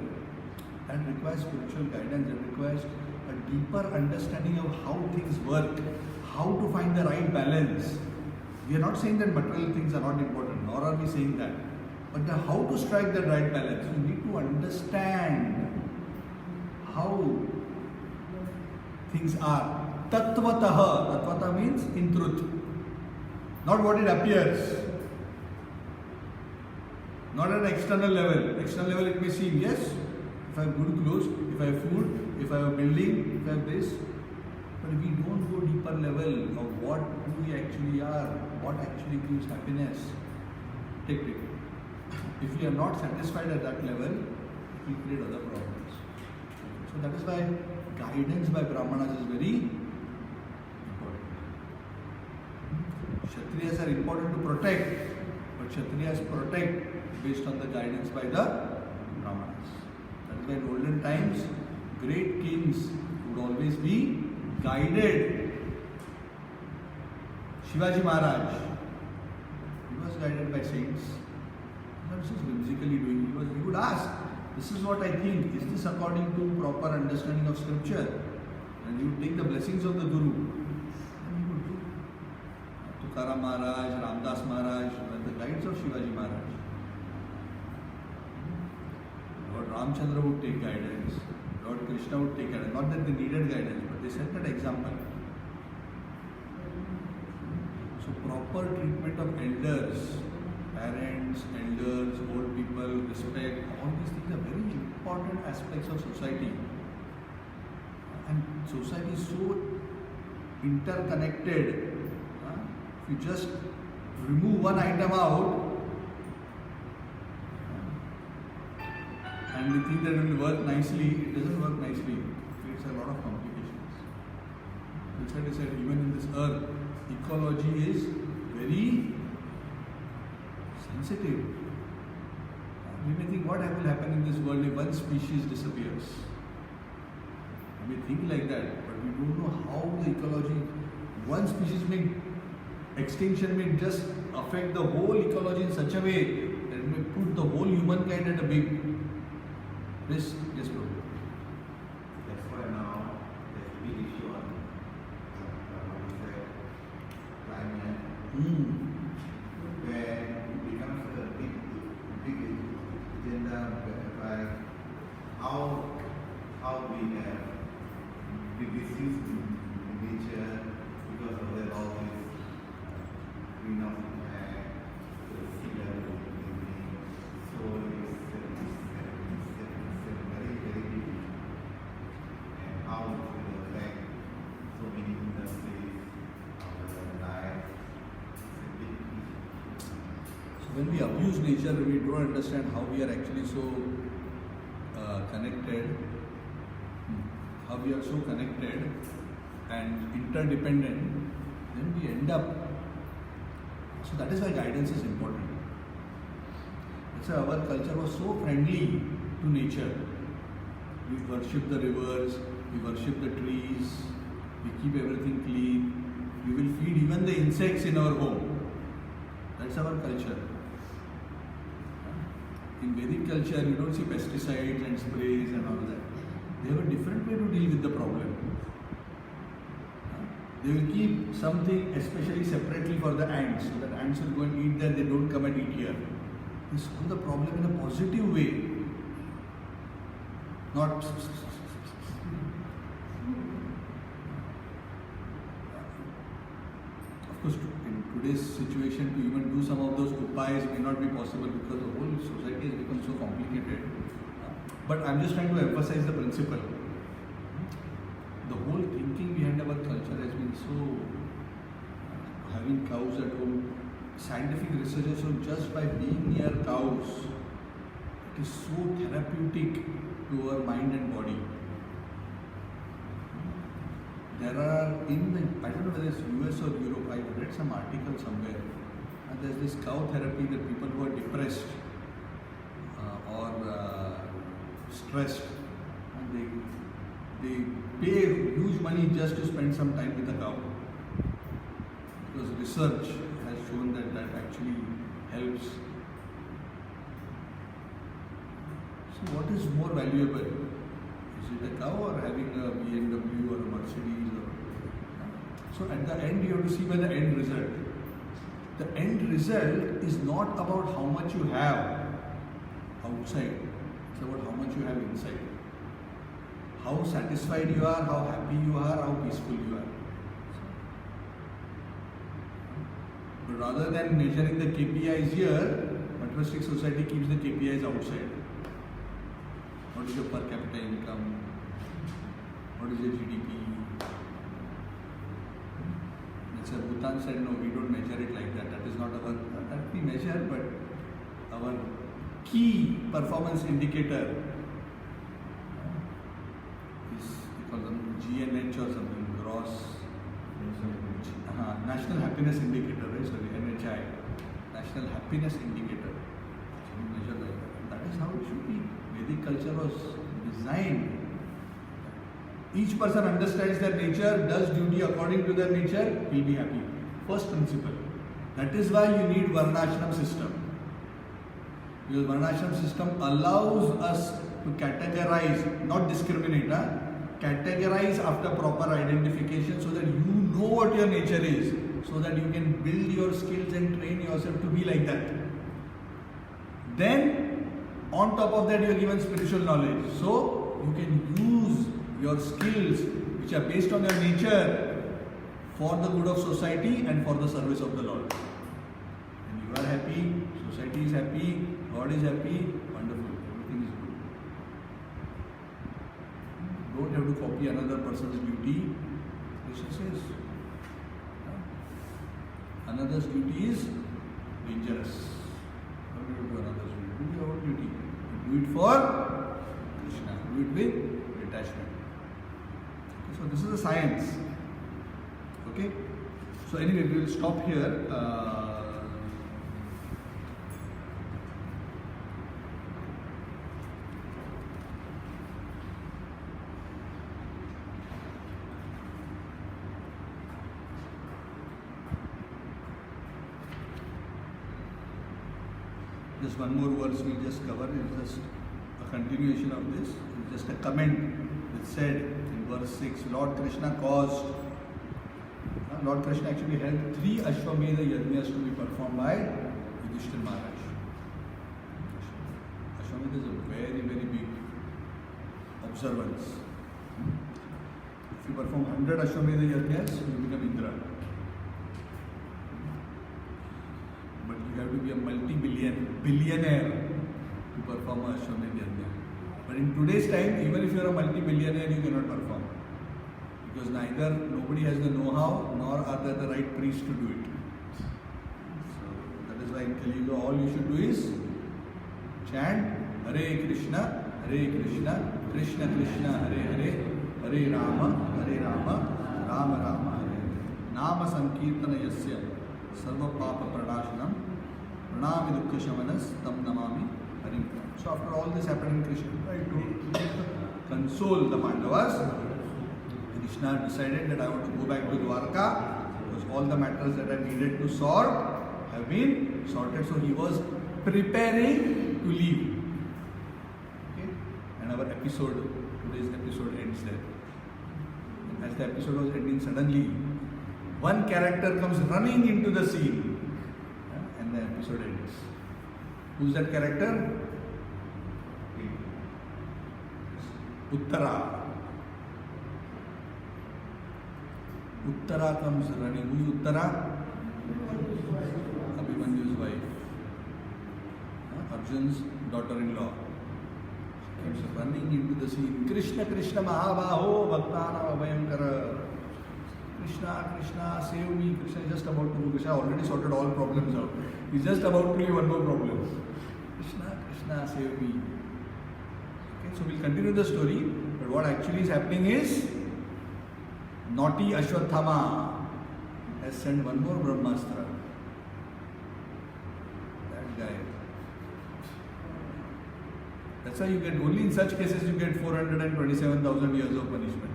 That requires spiritual guidance, it requires a deeper understanding of how things work, how to find the right balance. We are not saying that material things are not important, nor are we saying that. But how to strike that right balance, you need to understand how things are. Tattvataha. Tattvataha means in truth. Not what it appears. Not at an external level. External level it may seem, yes, if I have good clothes, if I have food, if I have a building, if I have this. But if we don't go deeper level of who we actually are, what actually gives happiness, take it. If we are not satisfied at that level, it will create other problems. So that is why guidance by Brahmanas is very important. Kshatriyas are important to protect, but Kshatriyas protect based on the guidance by the Brahmanas. That is why in olden times, great kings would always be guided. Shivaji Maharaj, he was guided by saints. Not just whimsically doing. He would ask, this is what I think, is this according to proper understanding of scripture? And he would take the blessings of the Guru. And he would do. Tukaram Maharaj, Ramdas Maharaj were the guides of Shivaji Maharaj. Lord Ramchandra would take guidance. Lord Krishna would take guidance. Not that they needed guidance, but they set that example. So proper treatment of elders, parents, elders, old people, respect, all these things are very important aspects of society. And society is so interconnected. If you just remove one item out and we think that it will work nicely, it doesn't work nicely. It creates a lot of complications. That's why I said, even in this earth, ecology is very sensitive. We may think what will happen in this world if one species disappears. We may think like that, but we don't know how the ecology, one species extinction may just affect the whole ecology in such a way that it may put the whole humankind at a big risk. Yes, Prabhu. That's why now there's a big issue on climate. Where it becomes a big agenda whereby how we misuse nature because of all this greenhouse impact, the sea level increasing, soil is very deep, and how it will affect so many industries, our life. When we abuse nature, we don't understand how we are actually so connected, and interdependent, then we end up. So that is why guidance is important. That's why our culture was so friendly to nature. We worship the rivers, we worship the trees, we keep everything clean, we will feed even the insects in our home. That's our culture. In Vedic culture, you don't see pesticides and sprays and all that. They have a different way to deal with the problem. They will keep something especially separately for the ants, so that ants will go and eat there, they don't come and eat here. They solve the problem in a positive way. Not of course, in today's situation, to even do some of those upayas may not be possible because the whole society has become so complicated. But I'm just trying to emphasize the principle. The whole thinking behind our culture has been so, having cows at home, scientific research shows just by being near cows, it is so therapeutic to our mind and body. There are I don't know whether it's US or Europe, I read some article somewhere, and there's this cow therapy that people who are depressed or stressed, and they pay huge money just to spend some time with a cow. because research has shown that that actually helps. So what is more valuable? Is it a cow or having a BMW or a Mercedes? So at the end you have to see by the end result. The end result is not about how much you have outside, it's about how much you have inside. How satisfied you are, how happy you are, how peaceful you are. But rather than measuring the KPIs here, materialistic society keeps the KPIs outside. What is your per capita income? What is your GDP? So Bhutan said, no, we don't measure it like that. That is not our, that we measure, but our key performance indicator is, we call them GNH or something, gross, National Happiness Indicator, right? Sorry, NHI, National Happiness Indicator. So we measure like that. That is how it should be. Vedic culture was designed. Each person understands their nature, does duty according to their nature, will be happy. First principle. That is why you need Varnashram system. Because Varnashram system allows us to categorize, not discriminate, categorize after proper identification so that you know what your nature is, so that you can build your skills and train yourself to be like that. Then, on top of that, you are given spiritual knowledge. So, you can use your skills which are based on your nature for the good of society and for the service of the Lord. And you are happy, society is happy, God is happy, wonderful, everything is good. Don't have to copy another person's duty. Krishna says, another's duty is dangerous. Don't have to do another's duty. Do your own duty. Do it for Krishna. Do it with detachment. So this is a science. Okay. So anyway, we will stop here. Just one more verse we just cover. It's just a continuation of this. It's just a comment. It said in verse 6, Lord Krishna caused, Lord Krishna actually held 3 Ashwamedha Yajnas to be performed by Yudhishthira Maharaj. Ashwamedha is a very, very big observance. If you perform 100 Ashwamedha Yajnas, you become Indra. But you have to be a billionaire to perform a Ashwamedha Yajna. But in today's time, even if you are a multi-billionaire, you cannot perform. Because neither nobody has the know-how, nor are there the right priests to do it. So that is why in Kali Yuga, all you should do is chant Hare Krishna, Krishna Krishna, Hare Hare, Hare Rama, Rama Rama, Hare Hare. Nama Sankirtana Yasya, Sarva Papa Pranashanam, Pranami Dukkha Shamanas, Tam Namami, Harim. So after all this happened in Krishna, right, to console the Pandavas, Krishna decided that I want to go back to Dwarka because all the matters that I needed to sort have been sorted. So he was preparing to leave. Okay? And our episode, today's episode ends there. And as the episode was ending, suddenly one character comes running into the scene and the episode ends. Who's that character? Uttara. Uttara comes running. Who is Uttara? Abhimanyu's wife. Arjun's daughter-in-law. She comes running into the scene. Krishna, Krishna, Mahabaho, Bhaktanam Abhayankara. Krishna, Krishna, save me. Krishna is just about to. Krishna already sorted all problems out. He's just about to leave one more problem. Krishna, Krishna, save me. Okay, so we'll continue the story. But what actually is happening is, naughty Ashwathama has sent one more Brahmastra. That guy. That's why you get, only in such cases you get 427,000 years of punishment.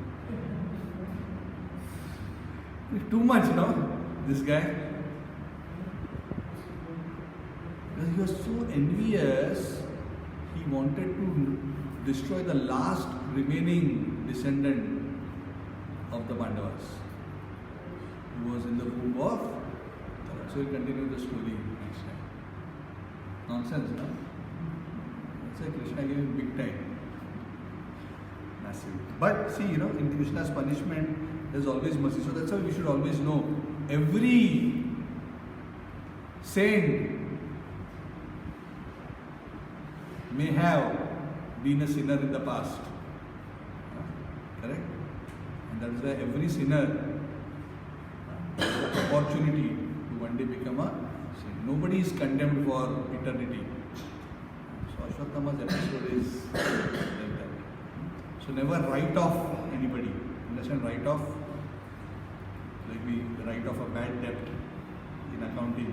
It's too much, no? This guy? He was so envious, he wanted to destroy the last remaining descendant of the Pandavas, who was in the womb of. So we'll continue the story next time. Nonsense, no? That's why Krishna gave him big time. Massive. But see, in Krishna's punishment, there's always mercy. So that's why we should always know every saint may have been a sinner in the past. Correct? And that is why every sinner has an opportunity to one day become a saint. Nobody is condemned for eternity. So Ashwatthama's episode is like that. So never write off anybody. Understand? Write off, like we write off a bad debt in accounting.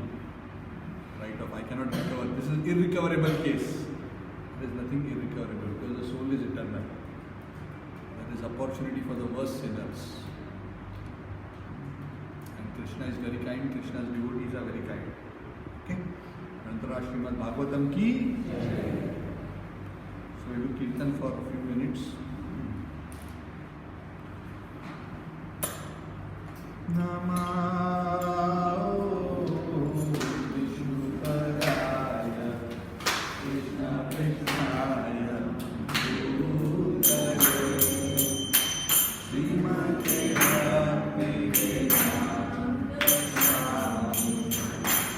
Write off, I cannot recover. This is irrecoverable case. There is nothing irrecoverable because the soul is eternal. There is opportunity for the worst sinners. And Krishna is very kind. Krishna's devotees are very kind. Okay? Nantara Srimad bhagavatam ki. So we will kirtan for a few minutes. Namah Vishnupadaya Krishna Krishnaya Bhutale Srimate Bhaktivedanta Swami Hare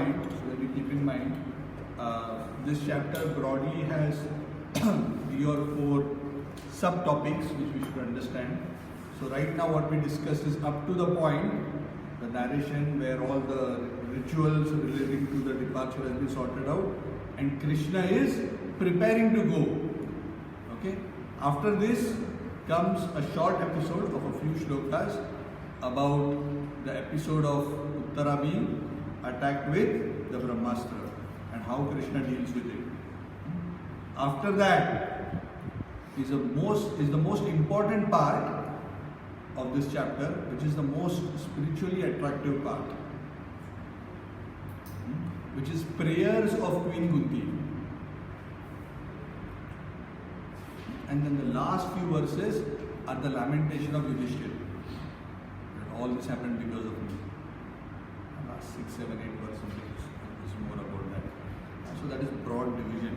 point, so that we keep in mind, this chapter broadly has 3 or 4 subtopics which we should understand. So right now what we discussed is up to the point, the narration where all the rituals relating to the departure has been sorted out, and Krishna is preparing to go. Okay. After this comes a short episode of a few shlokas about the episode of Uttara being attacked with the Brahmastra and how Krishna deals with it. After that is the most important part of this chapter, which is the most spiritually attractive part, which is prayers of Queen Kunti. And then the last few verses are the lamentation of Yudhishthira. All this happened because of me. The last 6, 7, 8 verses is more about that. So that is broad division.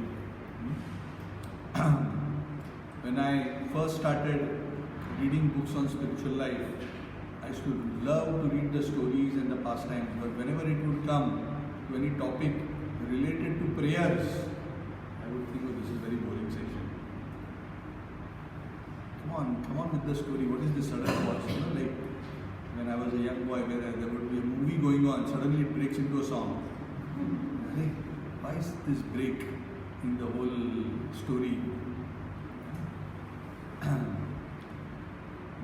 When I first started reading books on spiritual life, I used to love to read the stories and the pastimes, but whenever it would come to any topic related to prayers, I would think, oh, this is very boring section. Come on with the story. What is this sudden pause? Like when I was a young boy, where there would be a movie going on, suddenly it breaks into a song. Hey, why is this break in the whole story?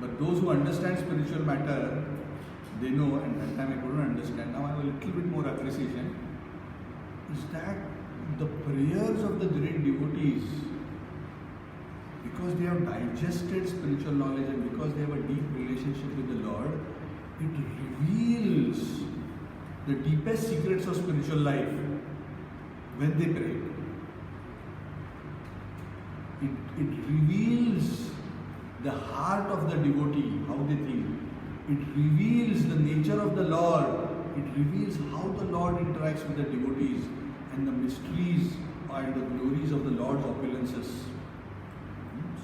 But those who understand spiritual matter, they know, and that time I couldn't understand. Now I have a little bit more appreciation. Is that the prayers of the great devotees, because they have digested spiritual knowledge and because they have a deep relationship with the Lord, it reveals the deepest secrets of spiritual life when they pray. It reveals the heart of the devotee, how they think. It reveals the nature of the Lord. It reveals how the Lord interacts with the devotees and the mysteries and the glories of the Lord's opulences.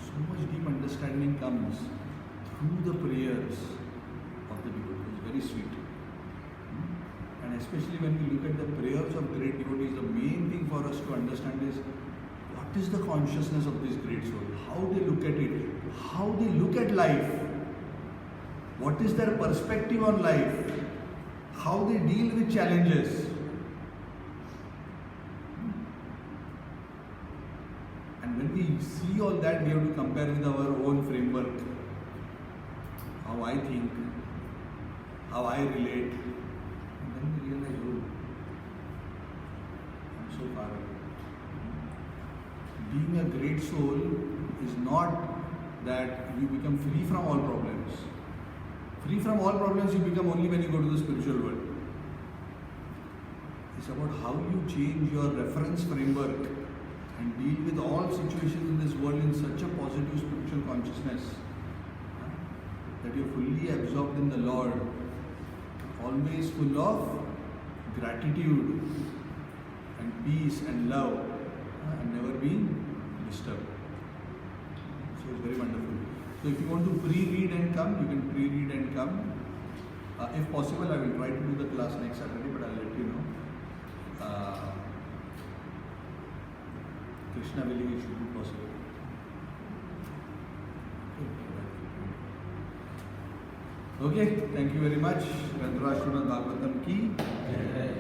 So much deep understanding comes through the prayers of the devotees. Very sweet. And especially when we look at the prayers of great devotees, the main thing for us to understand is what is the consciousness of this great soul, how they look at it, how they look at life, what is their perspective on life, how they deal with challenges. And when we see all that, we have to compare with our own framework, how I think, how I relate, and then we realize, oh, I'm so far away. Being a great soul is not that you become free from all problems. Free from all problems you become only when you go to the spiritual world. It's about how you change your reference framework and deal with all situations in this world in such a positive spiritual consciousness that you're fully absorbed in the Lord, always full of gratitude and peace and love, and never being disturbed. So it's very wonderful. So if you want to pre-read and come, you can pre-read and come. If possible, I will try to do the class next Saturday, but I'll let you know. Krishna willing, it should be possible. Okay, thank you very much. Srimad bhagavatam ki. Hare.